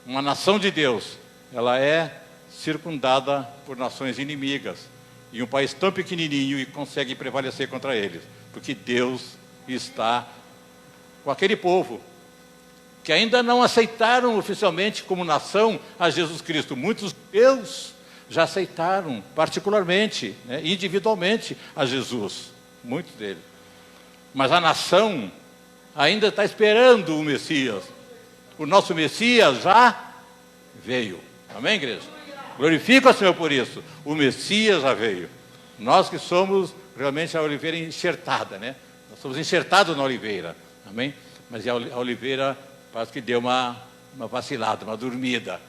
Uma nação de Deus, ela é circundada por nações inimigas. E um país tão pequenininho e consegue prevalecer contra eles. Porque Deus está com aquele povo que ainda não aceitaram oficialmente como nação a Jesus Cristo. Muitos judeus já aceitaram, particularmente, né, individualmente, a Jesus. Muitos deles. Mas a nação ainda está esperando o Messias. O nosso Messias já veio. Amém, igreja? Glorifica o Senhor por isso. O Messias já veio. Nós que somos realmente a oliveira enxertada, né? Nós somos enxertados na oliveira. Amém? Mas a oliveira parece que deu uma vacilada, uma dormida.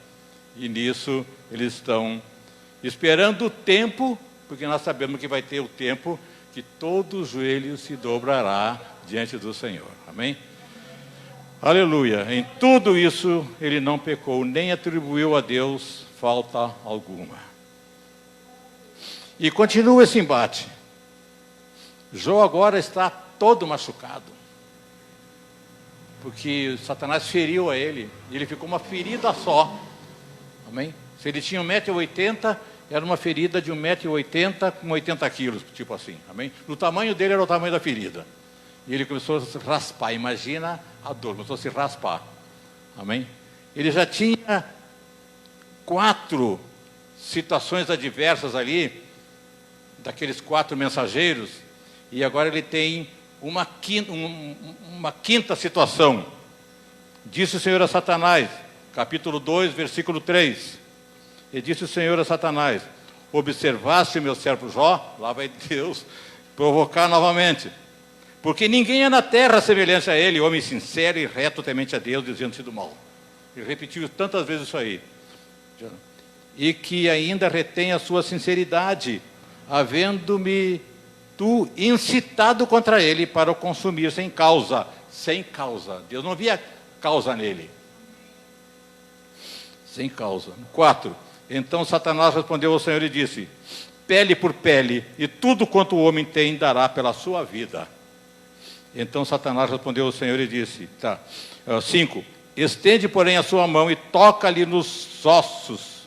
E nisso eles estão esperando o tempo, porque nós sabemos que vai ter o tempo que todo joelho se dobrará diante do Senhor. Amém? Aleluia. Em tudo isso ele não pecou, nem atribuiu a Deus falta alguma. E continua esse embate. Jó agora está todo machucado. Porque Satanás feriu a ele. E ele ficou uma ferida só. Amém? Se ele tinha 1,80 m, era uma ferida de 1,80 m com 80 quilos, tipo assim. Amém? No tamanho dele era o tamanho da ferida. E ele começou a se raspar. Imagina a dor, começou a se raspar. Amém? Ele já tinha 4 situações adversas ali, daqueles 4 mensageiros, e agora ele tem uma quinta situação. Disse o Senhor a Satanás, capítulo 2, versículo 3. E disse o Senhor a Satanás: observaste meu servo Jó? Lá vai Deus provocar novamente. Porque ninguém é na terra semelhante a ele, homem sincero e reto, temente a Deus, desviando-se do mal. Ele repetiu tantas vezes isso aí. E que ainda retém a sua sinceridade, havendo-me tu incitado contra ele para o consumir sem causa. Sem causa. Deus não via causa nele. Sem causa. 4. Então Satanás respondeu ao Senhor e disse: pele por pele, e tudo quanto o homem tem dará pela sua vida. Então Satanás respondeu ao Senhor e disse, 5. Estende, porém, a sua mão e toca-lhe nos ossos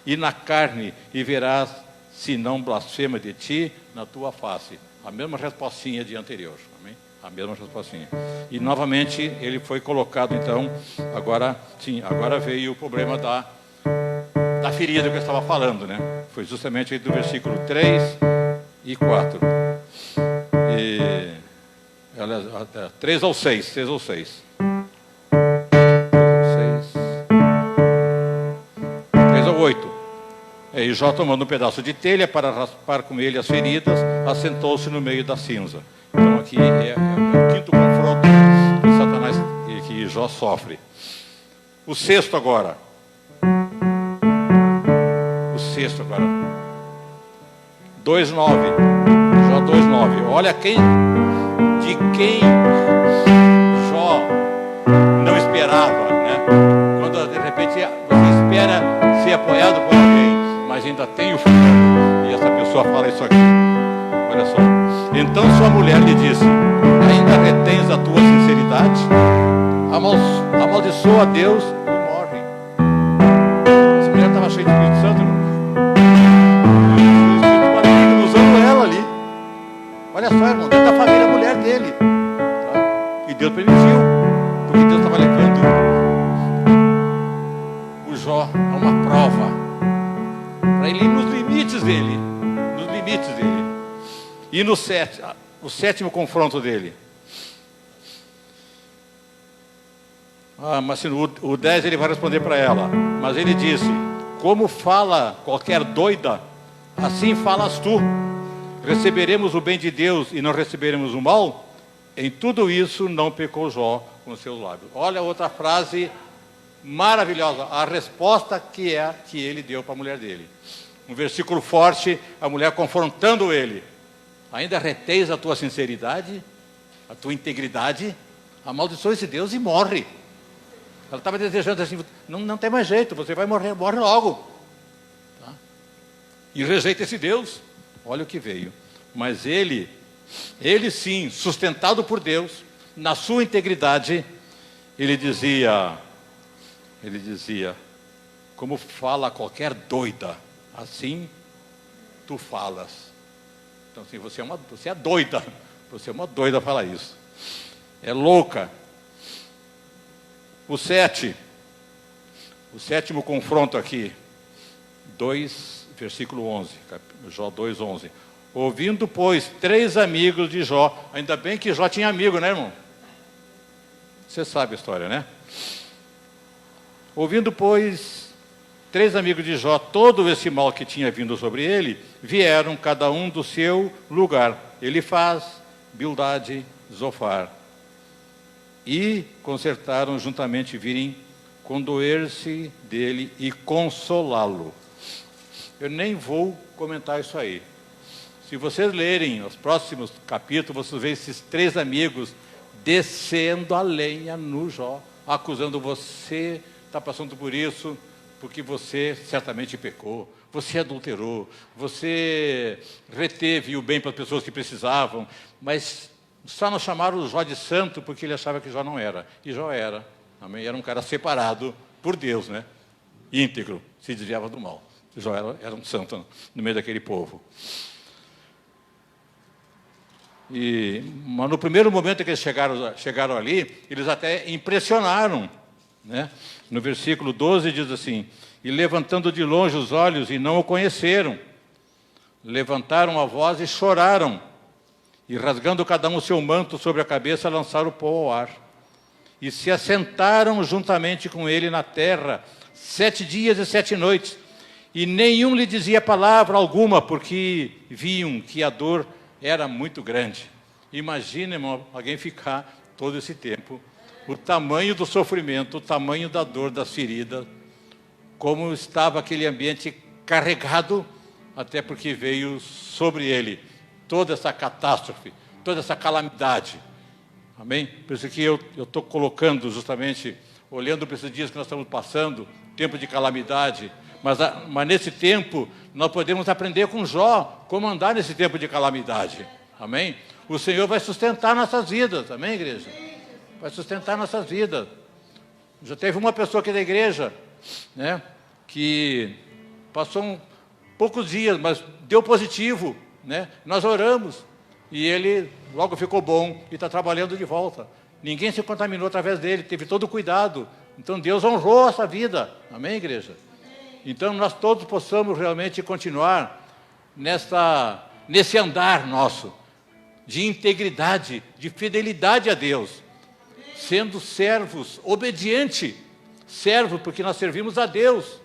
e na carne, e verás se não blasfema de ti na tua face. A mesma respostinha de anterior. Amém? A mesma respostinha. E novamente ele foi colocado, então, agora veio o problema da ferida que eu estava falando, né? Foi justamente aí do versículo 3 e 4. 3 ao 6. Aí Jó, tomando um pedaço de telha para raspar com ele as feridas, assentou-se no meio da cinza. Então aqui é o quinto confronto que Satanás, que Jó sofre. O sexto agora. O sexto agora. 2:9. Jó 2:9. Olha de quem Jó não esperava, né? Quando de repente você espera ser apoiado por alguém, mas ainda tem o futuro. E essa pessoa fala isso aqui. Olha só. Então sua mulher lhe disse: ainda retens a tua sinceridade? Amaldiçoa a Deus e morre. Essa mulher estava cheia de Espírito Santo, irmão. O Espírito maligno usando ela ali. Olha só, irmão, dentro da família, a mulher dele. Tá? E Deus permitiu, porque Deus estava levando o Jó a uma prova, para ele ir nos limites dele. Nos limites dele. E no o sétimo confronto dele. Mas o 10 ele vai responder para ela. Mas ele disse: como fala qualquer doida, assim falas tu. Receberemos o bem de Deus e não receberemos o mal? Em tudo isso não pecou Jó com seus lábios. Olha outra frase maravilhosa. A resposta que ele deu para a mulher dele. Um versículo forte, a mulher confrontando ele. Ainda reteis a tua sinceridade, a tua integridade? Amaldiçoa esse Deus e morre. Ela estava desejando assim: não tem mais jeito, você vai morrer, morre logo. Tá? E rejeita esse Deus. Olha o que veio. Mas ele sim, sustentado por Deus, na sua integridade, ele dizia, como fala qualquer doida, assim tu falas. Então assim, você é doida, você é uma doida a falar isso. É louca. O sétimo confronto aqui, 2, versículo 11, Jó 2:11. Ouvindo, pois, 3 amigos de Jó. Ainda bem que Jó tinha amigo, né, irmão? Você sabe a história, né? Ouvindo, pois, 3 amigos de Jó todo esse mal que tinha vindo sobre ele, vieram cada um do seu lugar. Elifaz, Bildade, Zofar. E concertaram juntamente virem condoer-se dele e consolá-lo. Eu nem vou comentar isso aí. Se vocês lerem os próximos capítulos, vocês veem esses 3 amigos descendo a lenha no Jó, acusando: você está passando por isso porque você certamente pecou, você adulterou, você reteve o bem para as pessoas que precisavam, mas só não chamaram o Jó de santo porque ele achava que Jó não era. E Jó era. Amém? Era um cara separado por Deus, né? Íntegro, se desviava do mal. Jó era um santo no meio daquele povo. Mas no primeiro momento que eles chegaram ali, eles até impressionaram, né? No versículo 12 diz assim: e levantando de longe os olhos e não o conheceram, levantaram a voz e choraram, e rasgando cada um o seu manto sobre a cabeça, lançaram o pó ao ar. E se assentaram juntamente com ele na terra 7 dias e 7 noites, e nenhum lhe dizia palavra alguma, porque viam que a dor era muito grande. Imagina, irmão, alguém ficar todo esse tempo, o tamanho do sofrimento, o tamanho da dor, das feridas, como estava aquele ambiente carregado, até porque veio sobre ele toda essa catástrofe, toda essa calamidade. Amém? Por isso que eu estou colocando justamente, olhando para esses dias que nós estamos passando, tempo de calamidade, mas nesse tempo nós podemos aprender com Jó como andar nesse tempo de calamidade. Amém? O Senhor vai sustentar nossas vidas. Amém, igreja? Vai sustentar nossas vidas. Já teve uma pessoa aqui da igreja, né, que passou poucos dias, mas deu positivo, né? Nós oramos e ele logo ficou bom e está trabalhando de volta. Ninguém se contaminou através dele, teve todo o cuidado. Então Deus honrou essa vida. Amém, igreja? Então nós todos possamos realmente continuar nesse andar nosso de integridade, de fidelidade a Deus, sendo servos, obediente, servo porque nós servimos a Deus.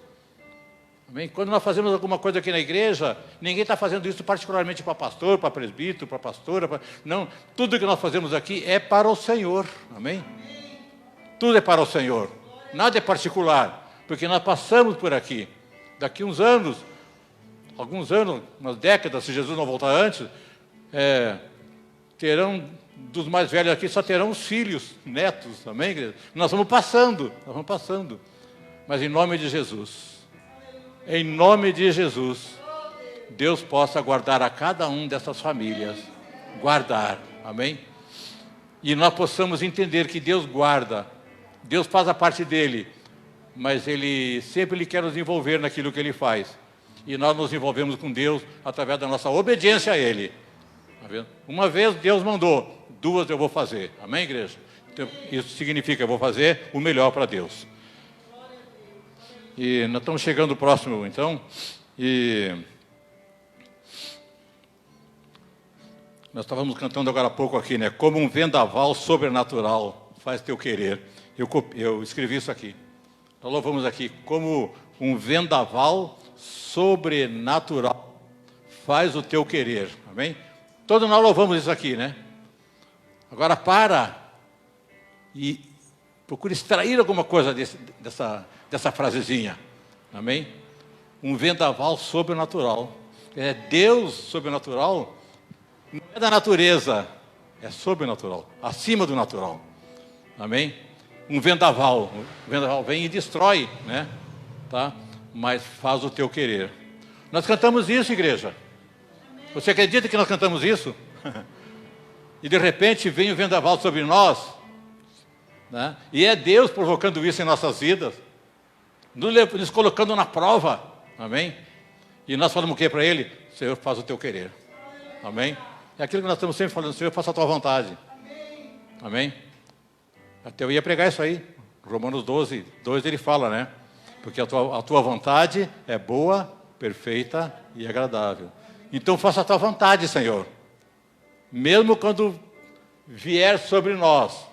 Amém? Quando nós fazemos alguma coisa aqui na igreja, ninguém está fazendo isso particularmente para pastor, para presbítero, para pastora. Não, tudo que nós fazemos aqui é para o Senhor. Amém? Tudo é para o Senhor. Nada é particular. Porque nós passamos por aqui. Daqui uns anos, alguns anos, umas décadas, se Jesus não voltar antes, terão, dos mais velhos aqui, só terão os filhos, netos. Amém, igreja? Nós vamos passando. Mas em nome de Jesus, Deus possa guardar a cada um dessas famílias. Guardar, amém? E nós possamos entender que Deus guarda, Deus faz a parte dele, mas Ele sempre quer nos envolver naquilo que Ele faz. E nós nos envolvemos com Deus através da nossa obediência a Ele. Tá vendo? Uma vez Deus mandou, 2 eu vou fazer. Amém, igreja? Então, isso significa que eu vou fazer o melhor para Deus. E nós estamos chegando próximo, então, e nós estávamos cantando agora há pouco aqui, né? Como um vendaval sobrenatural faz teu querer. Eu escrevi isso aqui. Nós louvamos aqui, como um vendaval sobrenatural faz o teu querer. Amém? Todos nós louvamos isso aqui, né? Agora para e procure extrair alguma coisa dessa frasezinha. Amém? Um vendaval sobrenatural. É Deus sobrenatural. Não é da natureza. É sobrenatural. Acima do natural. Amém? Um vendaval. O vendaval vem e destrói, né? Tá? Mas faz o teu querer. Nós cantamos isso, igreja. Você acredita que nós cantamos isso? E de repente vem o vendaval sobre nós, né? E é Deus provocando isso em nossas vidas, nos colocando na prova, amém? E nós falamos o que para Ele? Senhor, faz o teu querer, amém? É aquilo que nós estamos sempre falando, Senhor, faça a tua vontade, amém? Até eu ia pregar isso aí, Romanos 12, 2 ele fala, né? Porque a tua vontade é boa, perfeita e agradável. Então faça a tua vontade, Senhor. Mesmo quando vier sobre nós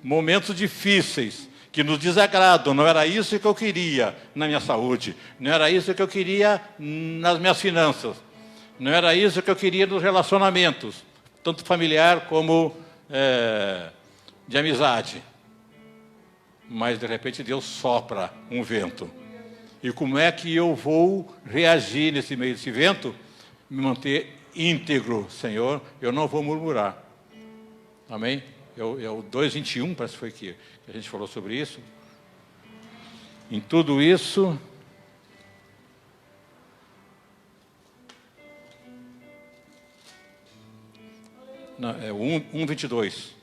momentos difíceis, que nos desagradam, não era isso que eu queria na minha saúde, não era isso que eu queria nas minhas finanças, não era isso que eu queria nos relacionamentos, tanto familiar como de amizade. Mas de repente Deus sopra um vento. E como é que eu vou reagir nesse meio desse vento? Me manter íntegro, Senhor, eu não vou murmurar. Amém? É o 2:21, parece que foi que a gente falou sobre isso. Em tudo isso, não, é o 1:22.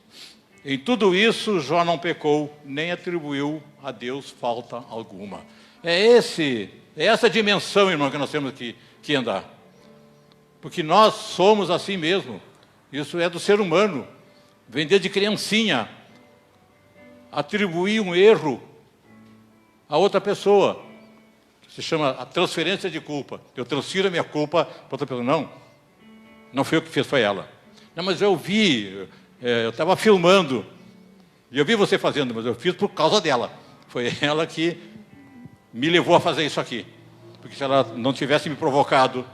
Em tudo isso, Jó não pecou, nem atribuiu a Deus falta alguma. É essa dimensão, irmão, que nós temos que andar. Porque nós somos assim mesmo. Isso é do ser humano. Vem desde criancinha. Atribuir um erro a outra pessoa. Se chama a transferência de culpa. Eu transfiro a minha culpa para outra pessoa. Não foi eu que fiz, foi ela. Não, mas eu vi, eu estava filmando. E eu vi você fazendo, mas eu fiz por causa dela. Foi ela que me levou a fazer isso aqui. Porque se ela não tivesse me provocado,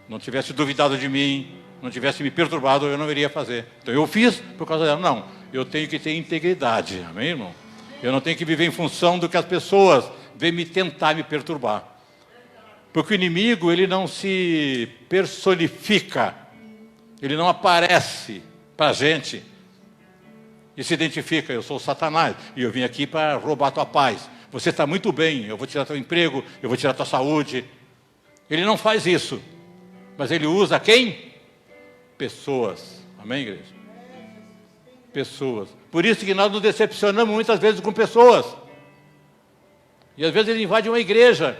não tivesse duvidado de mim, não tivesse me perturbado, eu não iria fazer. Então eu fiz por causa dela. Não, eu tenho que ter integridade, amém, irmão? Eu não tenho que viver em função do que as pessoas vêm me tentar me perturbar. Porque o inimigo, ele não se personifica, ele não aparece para a gente e se identifica, eu sou Satanás e eu vim aqui para roubar a tua paz. Você está muito bem, eu vou tirar teu emprego, eu vou tirar tua saúde. Ele não faz isso. Mas ele usa quem? Pessoas. Amém, igreja? Pessoas. Por isso que nós nos decepcionamos muitas vezes com pessoas. E às vezes ele invade uma igreja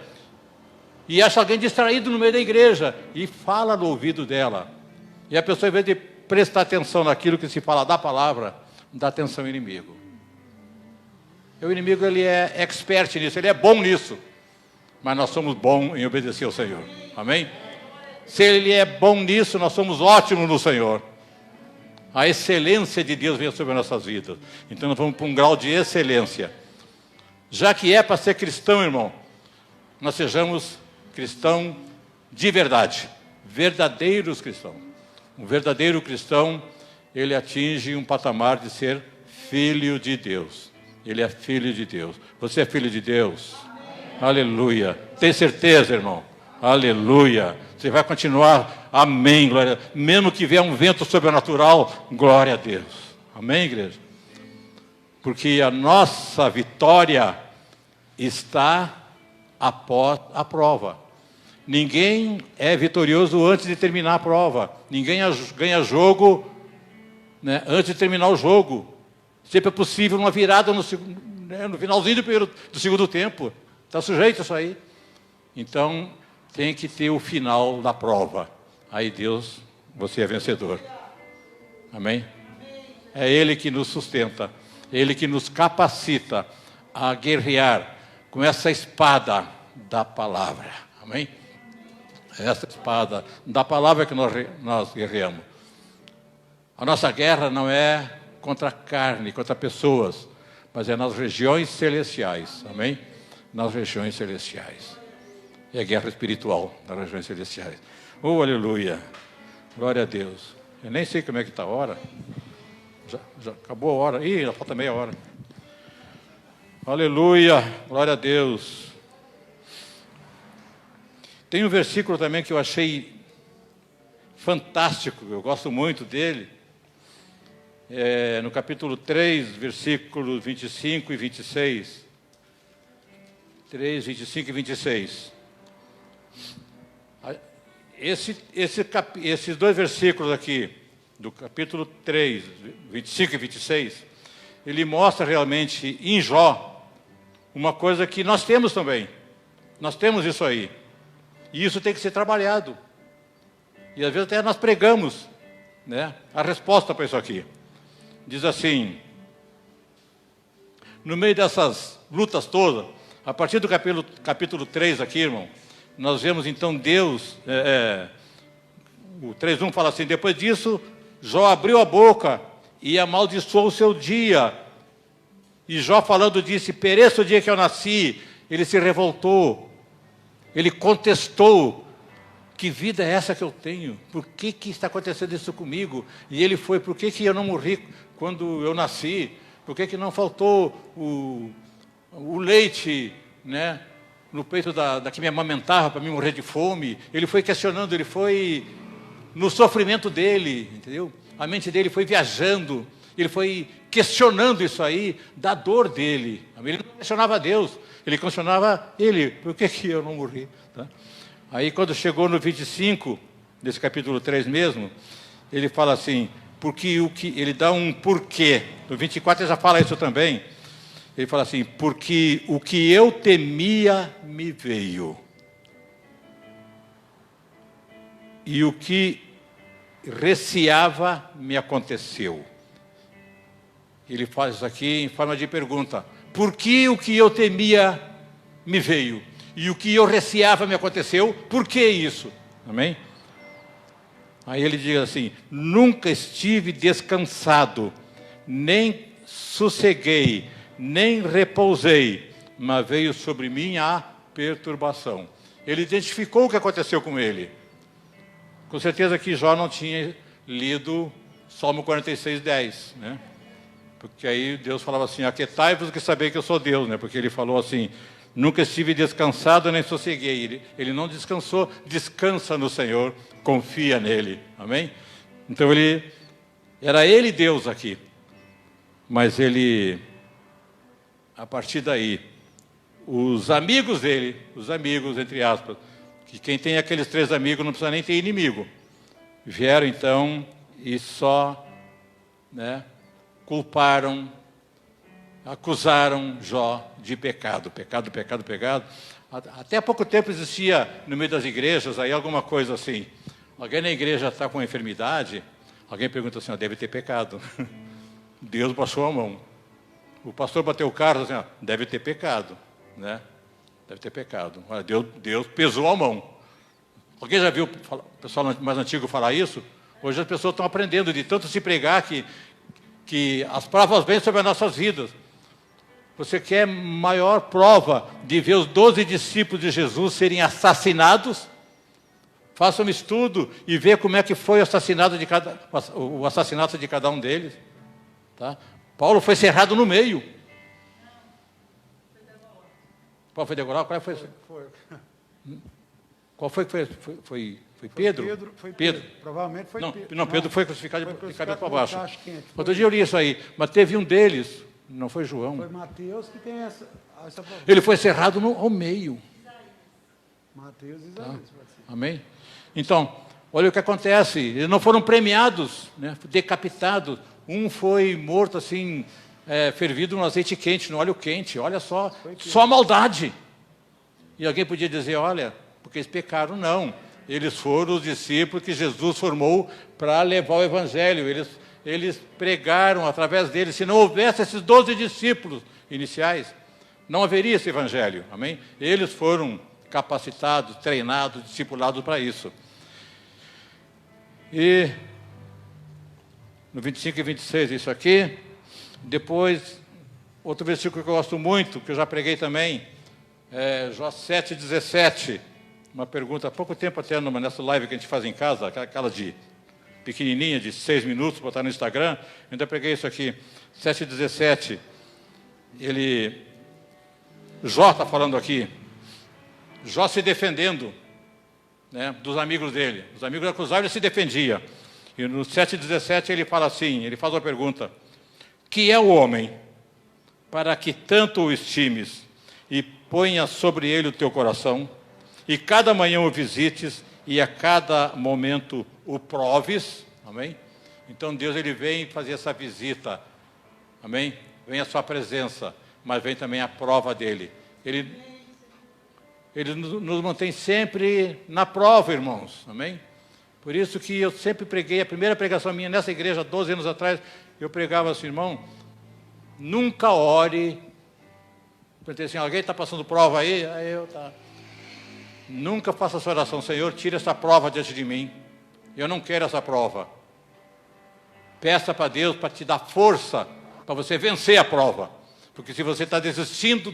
e acha alguém distraído no meio da igreja e fala no ouvido dela. E a pessoa, em vez de prestar atenção naquilo que se fala da palavra, dá atenção ao inimigo. E o inimigo, ele é expert nisso, ele é bom nisso. Mas nós somos bons em obedecer ao Senhor. Amém? Se Ele é bom nisso, nós somos ótimos no Senhor. A excelência de Deus vem sobre as nossas vidas. Então nós vamos para um grau de excelência. Já que é para ser cristão, irmão, nós sejamos cristão de verdade, verdadeiros cristãos. Um verdadeiro cristão, ele atinge um patamar de ser filho de Deus. Ele é filho de Deus. Você é filho de Deus? Amém. Aleluia. Tem certeza, irmão? Aleluia. Você vai continuar. Amém, glória. Mesmo que vier um vento sobrenatural, glória a Deus. Amém, igreja? Porque a nossa vitória está após a prova. Ninguém é vitorioso antes de terminar a prova. Ninguém ganha jogo, né, antes de terminar o jogo. Sempre é possível uma virada no finalzinho do segundo tempo. Está sujeito a isso aí. Então, tem que ter o final da prova. Aí Deus, você é vencedor. Amém? É Ele que nos sustenta. É Ele que nos capacita a guerrear com essa espada da palavra. Amém? Essa espada da palavra que nós guerreamos. A nossa guerra não é contra a carne, contra pessoas, mas é nas regiões celestiais. Amém? Nas regiões celestiais. É a guerra espiritual nas regiões celestiais. Oh, aleluia. Glória a Deus. Eu nem sei como é que está a hora. Já acabou a hora. Ih, já falta meia hora. Aleluia. Glória a Deus. Tem um versículo também que eu achei fantástico, eu gosto muito dele. No capítulo 3, versículos 25 e 26. 3, 25 e 26. Esses dois versículos aqui, do capítulo 3, 25 e 26, ele mostra realmente em Jó uma coisa que nós temos também. Nós temos isso aí. E isso tem que ser trabalhado. E às vezes até nós pregamos, né, a resposta para isso aqui. Diz assim, no meio dessas lutas todas, a partir do capítulo 3 aqui, irmão, nós vemos então Deus, o 3:1 fala assim, depois disso, Jó abriu a boca e amaldiçoou o seu dia. E Jó falando disse, pereça o dia que eu nasci. Ele se revoltou, ele contestou, que vida é essa que eu tenho? Por que está acontecendo isso comigo? E ele foi, por que eu não morri quando eu nasci? Por que não faltou o leite, né, no peito da que me amamentava para me morrer de fome? Ele foi questionando, ele foi no sofrimento dele, entendeu? A mente dele foi viajando, ele foi questionando isso aí, da dor dele. Ele não questionava Deus, ele questionava ele, por que eu não morri? Tá? Aí quando chegou no 25, desse capítulo 3 mesmo, ele fala assim, porque ele dá um porquê. No 24 ele já fala isso também. Ele fala assim, porque o que eu temia me veio. E o que receava me aconteceu. Ele faz isso aqui em forma de pergunta. Por que o que eu temia me veio? E o que eu receava me aconteceu? Por que isso? Amém? Aí ele diz assim, nunca estive descansado, nem sosseguei, nem repousei, mas veio sobre mim a perturbação. Ele identificou o que aconteceu com ele. Com certeza que Jó não tinha lido Salmo 46:10, né? Porque aí Deus falava assim, aquietai-vos que sabei que eu sou Deus, né? Porque ele falou assim, nunca estive descansado nem sosseguei. Ele não descansou, descansa no Senhor, confia nele, amém? Então era ele Deus aqui, mas ele, a partir daí, os amigos dele, os amigos, entre aspas, que quem tem aqueles 3 amigos não precisa nem ter inimigo, vieram então e só, né, culparam, acusaram Jó de pecado. Pecado, pecado, pecado. Até há pouco tempo existia no meio das igrejas aí alguma coisa assim. Alguém na igreja está com uma enfermidade, alguém pergunta assim, deve ter pecado. Deus baixou a mão. O pastor bateu o carro assim, deve ter pecado, né? Deve ter pecado. Deus pesou a mão. Alguém já viu o pessoal mais antigo falar isso? Hoje as pessoas estão aprendendo de tanto se pregar que as provas vêm sobre as nossas vidas. Você quer maior prova de ver os 12 discípulos de Jesus serem assassinados? Faça um estudo e vê como é que foi o assassinato de cada um deles. Tá? Paulo foi cerrado no meio. Paulo foi degolado? Qual foi? Qual foi que foi Pedro? Foi Pedro. Provavelmente foi não, Pedro. Não, Pedro foi crucificado de cabeça para baixo. Outro dia eu li isso aí, mas teve um deles, não foi João. Foi Mateus que tem essa ele foi cerrado ao meio. Mateus e Isaías. Amém? Então, olha o que acontece. Eles não foram premiados, né? Decapitados. Um foi morto assim, fervido no azeite quente, no óleo quente. Olha só, só maldade. E alguém podia dizer, olha, porque eles pecaram. Não. Eles foram os discípulos que Jesus formou para levar o Evangelho. Eles pregaram através deles. Se não houvesse esses 12 discípulos iniciais, não haveria esse Evangelho. Amém? Eles foram capacitados, treinados, discipulados para isso. E no 25 e 26, isso aqui. Depois, outro versículo que eu gosto muito, que eu já preguei também, Jó 7,17. Uma pergunta, há pouco tempo até nessa live que a gente faz em casa, aquela de pequenininha, de 6 minutos, botar no Instagram, eu ainda preguei isso aqui, 7,17. Jó está falando aqui, Jó se defendendo, né, dos amigos dele. Os amigos acusavam, ele se defendia. E no 7,17 ele fala assim, ele faz uma pergunta: que é o homem para que tanto o estimes e ponha sobre ele o teu coração, e cada manhã o visites e a cada momento o proves? Amém? Então Deus, ele vem fazer essa visita, amém? Vem a sua presença, mas vem também a prova dele. Ele nos mantém sempre na prova, irmãos, amém? Por isso que eu sempre preguei, a primeira pregação minha nessa igreja, 12 anos atrás, eu pregava assim, irmão, nunca ore, porque assim, alguém está passando prova aí eu tá. Nunca faça essa oração, Senhor, tira essa prova diante de mim, eu não quero essa prova. Peça para Deus para te dar força, para você vencer a prova, porque se você está desistindo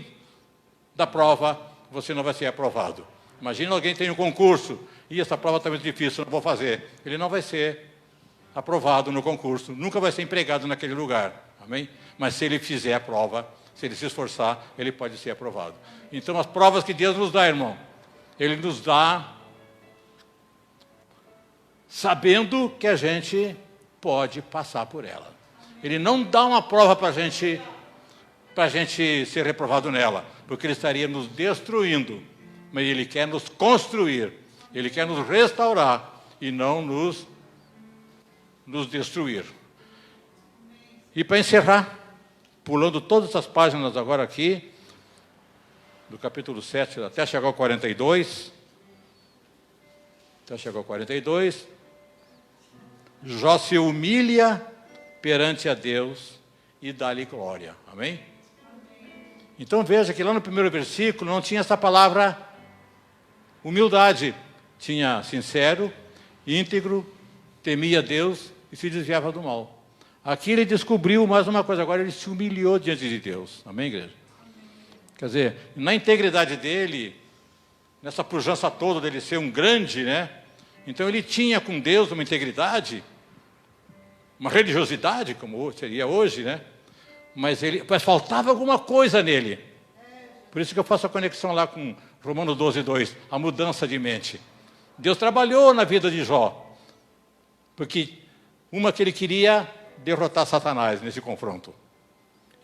da prova, você não vai ser aprovado. Imagina alguém tem um concurso, e essa prova está muito difícil, não vou fazer. Ele não vai ser aprovado no concurso, nunca vai ser empregado naquele lugar, amém? Mas se ele fizer a prova, se ele se esforçar, ele pode ser aprovado. Então as provas que Deus nos dá, irmão, Ele nos dá sabendo que a gente pode passar por ela. Ele não dá uma prova para a gente ser reprovado nela, porque Ele estaria nos destruindo, mas Ele quer nos construir, Ele quer nos restaurar e não nos destruir. E para encerrar, pulando todas essas páginas agora aqui, do capítulo 7 até chegar ao 42, Jó se humilha perante a Deus e dá-lhe glória. Amém? Então veja que lá no primeiro versículo não tinha essa palavra humildade. Tinha sincero, íntegro, temia Deus e se desviava do mal. Aqui ele descobriu mais uma coisa, agora ele se humilhou diante de Deus. Amém, igreja? Quer dizer, na integridade dele, nessa pujança toda dele ser um grande, né? Então ele tinha com Deus uma integridade, uma religiosidade, como seria hoje, né? Mas faltava alguma coisa nele. Por isso que eu faço a conexão lá com Romanos 12:2, a mudança de mente. Deus trabalhou na vida de Jó, porque uma que ele queria derrotar Satanás nesse confronto,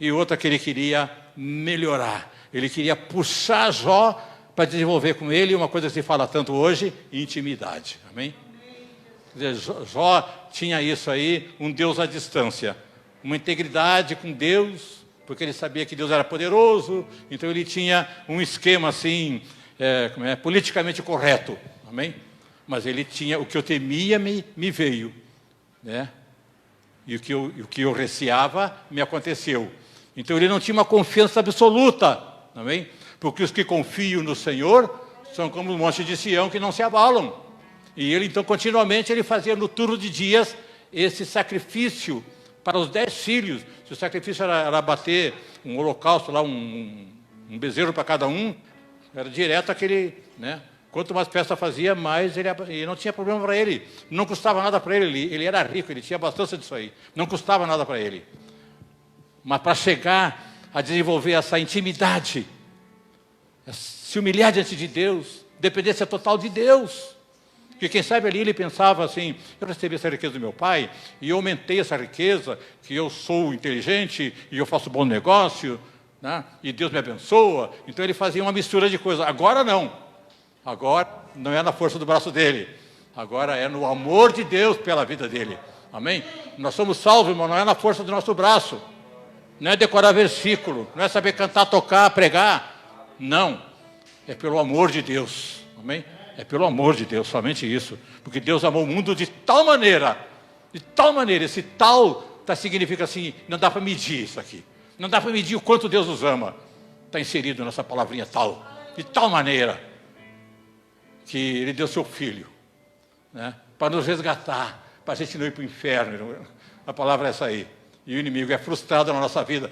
e outra que ele queria melhorar. Ele queria puxar Jó para desenvolver com ele uma coisa que se fala tanto hoje, intimidade. Amém? Quer dizer, Jó tinha isso aí, um Deus à distância, uma integridade com Deus, porque ele sabia que Deus era poderoso, então ele tinha um esquema assim, politicamente correto. Amém? Mas ele tinha, o que eu temia me veio, né? E o que eu receava me aconteceu. Então ele não tinha uma confiança absoluta, amém? Porque os que confiam no Senhor são como o monte de Sião que não se abalam. E ele então continuamente ele fazia no turno de dias esse sacrifício para os 10 filhos. Se o sacrifício era bater um holocausto lá, um bezerro para cada um, era direto aquele, né? Quanto mais festa fazia, mais ele não tinha problema para ele. Não custava nada para ele. Ele era rico, ele tinha bastante disso aí. Não custava nada para ele. Mas para chegar a desenvolver essa intimidade, se humilhar diante de Deus, dependência total de Deus. Porque quem sabe ali ele pensava assim, eu recebi essa riqueza do meu pai, e eu aumentei essa riqueza, que eu sou inteligente, e eu faço bom negócio, né? E Deus me abençoa. Então ele fazia uma mistura de coisas. Agora não. Agora não é na força do braço dele. Agora é no amor de Deus pela vida dele. Amém? Nós somos salvos, irmão, não é na força do nosso braço. Não é decorar versículo, não é saber cantar, tocar, pregar. Não. É pelo amor de Deus. Amém? É pelo amor de Deus, somente isso. Porque Deus amou o mundo de tal maneira, esse tal significa assim, não dá para medir isso aqui. Não dá para medir o quanto Deus nos ama. Está inserido nessa palavrinha tal. De tal maneira que Ele deu seu Filho, né, para nos resgatar, para a gente não ir para o inferno. A palavra é essa aí. E o inimigo é frustrado na nossa vida.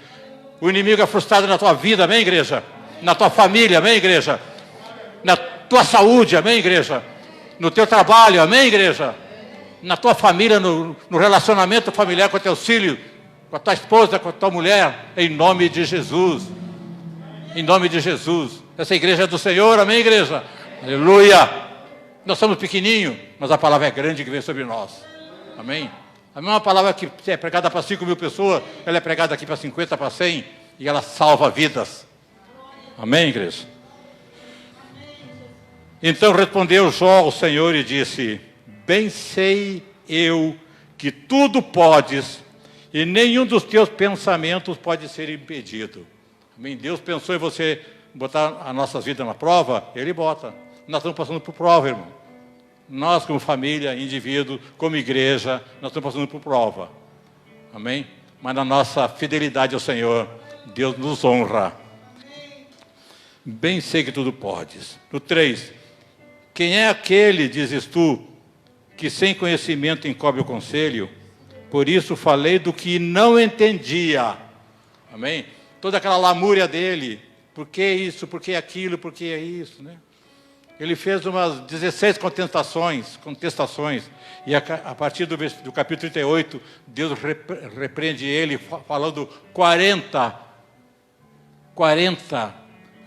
O inimigo é frustrado na tua vida, amém, igreja? Na tua família, amém, igreja? Na tua saúde, amém, igreja? No teu trabalho, amém, igreja? Na tua família, no relacionamento familiar com teus filhos, com a tua esposa, com a tua mulher, em nome de Jesus. Em nome de Jesus. Essa igreja é do Senhor, amém, igreja? Aleluia! Nós somos pequenininhos, mas a palavra é grande que vem sobre nós. Amém? A mesma palavra que é pregada para 5.000 pessoas, ela é pregada aqui para 50, para 100, e ela salva vidas. Amém, igreja? Então respondeu Jó ao Senhor e disse, bem sei eu que tudo podes, e nenhum dos teus pensamentos pode ser impedido. Amém? Deus pensou em você botar a nossa vida na prova, Ele bota. Nós estamos passando por prova, irmão. Nós, como família, indivíduo, como igreja, nós estamos passando por prova. Amém? Mas na nossa fidelidade ao Senhor, Deus nos honra. Bem sei que tudo podes. No 3. Quem é aquele, dizes tu, que sem conhecimento encobre o conselho? Por isso falei do que não entendia. Amém? Toda aquela lamúria dele. Por que isso? Por que aquilo? Por que é isso? Né? Ele fez umas 16 contestações, e a partir do capítulo 38, Deus repreende ele, falando 40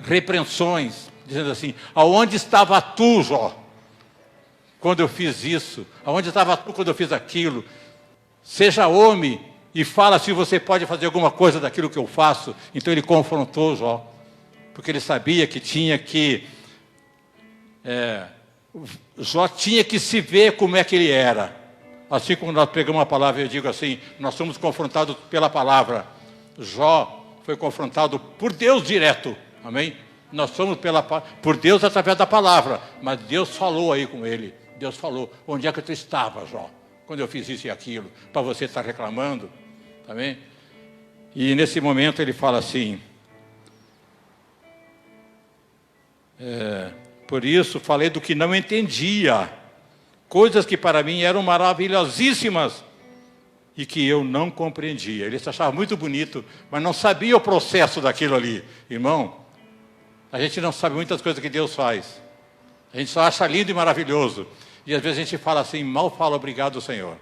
repreensões, dizendo assim, aonde estava tu, Jó, quando eu fiz isso? Aonde estava tu quando eu fiz aquilo? Seja homem e fala se você pode fazer alguma coisa daquilo que eu faço. Então ele confrontou Jó, porque ele sabia que tinha que... Jó tinha que se ver como é que ele era. Assim como nós pegamos a palavra, eu digo assim, nós somos confrontados pela palavra. Jó foi confrontado por Deus direto, amém? Nós somos por Deus através da palavra, mas Deus falou aí com ele. Deus falou, onde é que tu estava, Jó? Quando eu fiz isso e aquilo, para você estar reclamando, amém? E nesse momento ele fala assim, por isso falei do que não entendia, coisas que para mim eram maravilhosíssimas e que eu não compreendia. Ele se achava muito bonito, mas não sabia o processo daquilo ali. Irmão, a gente não sabe muitas coisas que Deus faz. A gente só acha lindo e maravilhoso. E às vezes a gente fala assim, mal fala obrigado, Senhor.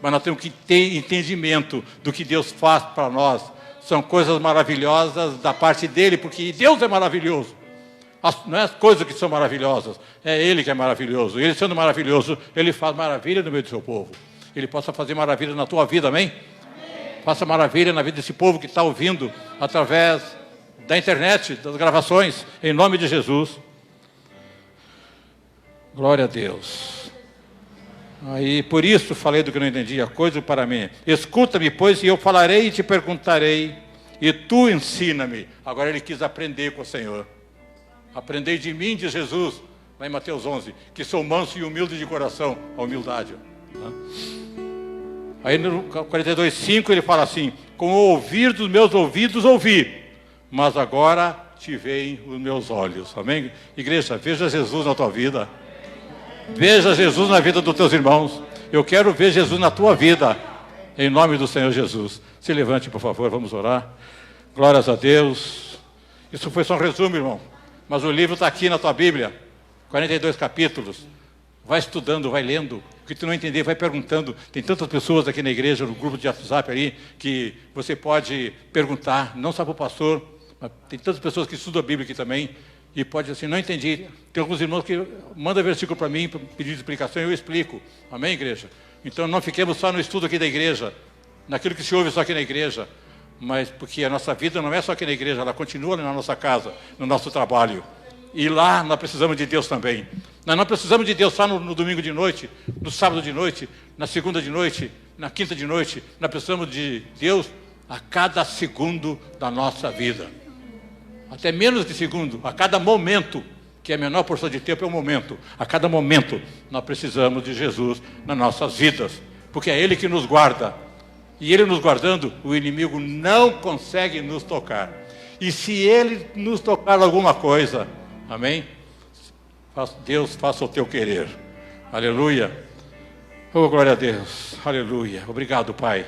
Mas nós temos que ter entendimento do que Deus faz para nós. São coisas maravilhosas da parte dEle, porque Deus é maravilhoso. Não é as coisas que são maravilhosas, é Ele que é maravilhoso. Ele sendo maravilhoso, Ele faz maravilha no meio do seu povo. Ele possa fazer maravilha na tua vida, amém? Faça maravilha na vida desse povo que está ouvindo através da internet, das gravações, em nome de Jesus. Glória a Deus. Aí, por isso falei do que não entendia, coisa para mim. Escuta-me, pois, e eu falarei e te perguntarei, e tu ensina-me. Agora ele quis aprender com o Senhor. Aprendei de mim, diz Jesus, lá em Mateus 11, que sou manso e humilde de coração, a humildade. Tá? Aí no 42:5 ele fala assim, com o ouvir dos meus ouvidos ouvi, mas agora te veem os meus olhos. Amém? Igreja, veja Jesus na tua vida. Veja Jesus na vida dos teus irmãos. Eu quero ver Jesus na tua vida. em nome do Senhor Jesus. Se levante, por favor, vamos orar. Glórias a Deus. Isso foi só um resumo, irmão. Mas o livro está aqui na tua Bíblia. 42 capítulos. Vai estudando, vai lendo. O que tu não entender, vai perguntando. Tem tantas pessoas aqui na igreja, no grupo de WhatsApp ali, que você pode perguntar, não só para o pastor, mas tem tantas pessoas que estudam a Bíblia aqui também, e pode assim, não entendi. Tem alguns irmãos que mandam versículo para mim, para pedir explicação, e eu explico. Amém, igreja? Então não fiquemos só no estudo aqui da igreja, naquilo que se ouve só aqui na igreja, mas porque a nossa vida não é só aqui na igreja, ela continua na nossa casa, no nosso trabalho. E lá nós precisamos de Deus também. Nós não precisamos de Deus só no domingo de noite, no sábado de noite, na segunda de noite, na quinta de noite. Nós precisamos de Deus a cada segundo da nossa vida. Até menos de segundo, a cada momento, que é a menor porção de tempo é um momento. A cada momento nós precisamos de Jesus nas nossas vidas, porque é Ele que nos guarda. E Ele nos guardando, o inimigo não consegue nos tocar. E se Ele nos tocar alguma coisa, amém? Deus, faça o teu querer. Aleluia. Oh, glória a Deus. Aleluia. Obrigado, Pai,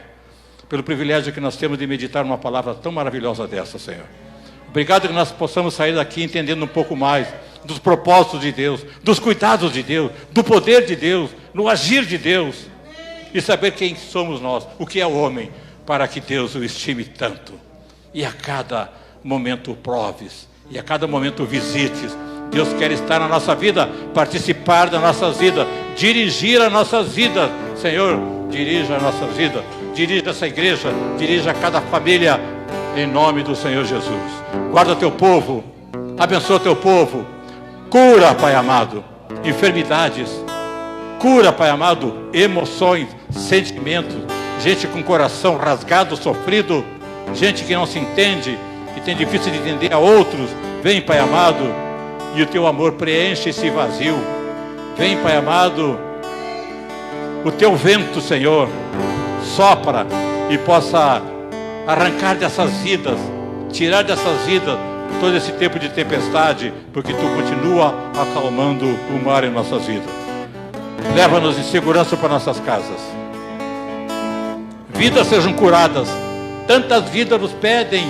pelo privilégio que nós temos de meditar uma palavra tão maravilhosa dessa, Senhor. Obrigado que nós possamos sair daqui entendendo um pouco mais dos propósitos de Deus, dos cuidados de Deus, do poder de Deus, no agir de Deus. E saber quem somos nós, o que é o homem, para que Deus o estime tanto. E a cada momento o proves, e a cada momento o visites. Deus quer estar na nossa vida, participar das nossas vidas, dirigir as nossas vidas. Senhor, dirija a nossa vida, dirija essa igreja, dirija cada família, em nome do Senhor Jesus. Guarda teu povo, abençoa teu povo, cura, Pai amado, enfermidades, cura, Pai amado, emoções, sentimentos, gente com coração rasgado, sofrido, gente que não se entende, que tem difícil de entender a outros. Vem, Pai amado, e o teu amor preenche esse vazio. Vem, Pai amado, o teu vento, Senhor, sopra e possa arrancar dessas vidas, tirar dessas vidas todo esse tempo de tempestade, porque tu continua acalmando o mar em nossas vidas. Leva-nos em segurança para nossas casas. Vidas sejam curadas. Tantas vidas nos pedem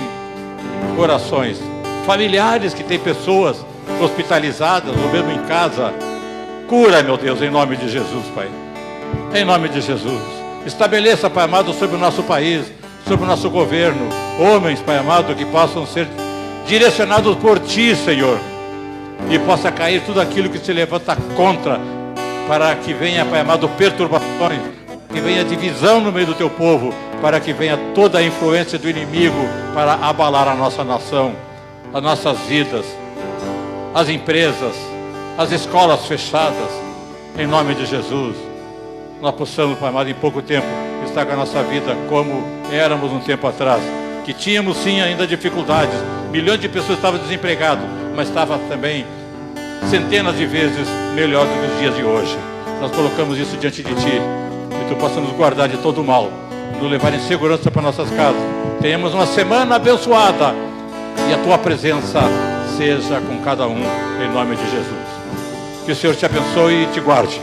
orações. Familiares que têm pessoas hospitalizadas ou mesmo em casa. Cura, meu Deus, em nome de Jesus, Pai. Em nome de Jesus. Estabeleça, Pai amado, sobre o nosso país, sobre o nosso governo, homens, Pai amado, que possam ser direcionados por Ti, Senhor, e possa cair tudo aquilo que se levanta contra, para que venha, Pai amado, perturbações, que venha divisão no meio do Teu povo, para que venha toda a influência do inimigo para abalar a nossa nação, as nossas vidas, as empresas, as escolas fechadas, em nome de Jesus. Nós possamos, Pai amado, em pouco tempo, estar com a nossa vida como éramos um tempo atrás, que tínhamos sim ainda dificuldades, milhões de pessoas estavam desempregadas, mas estava também centenas de vezes melhor do que os dias de hoje. Nós colocamos isso diante de Ti, e Tu possa nos guardar de todo o mal, nos levar em segurança para nossas casas. Tenhamos uma semana abençoada, e a Tua presença seja com cada um, em nome de Jesus. Que o Senhor te abençoe e te guarde.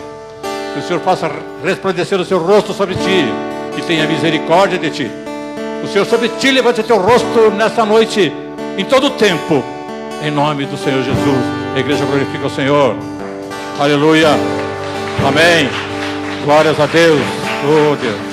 Que o Senhor faça resplandecer o seu rosto sobre ti e tenha misericórdia de ti. O Senhor sobre ti levante o teu rosto nesta noite, em todo o tempo, em nome do Senhor Jesus. A igreja glorifica o Senhor. Aleluia. Amém. Glórias a Deus. Oh Deus.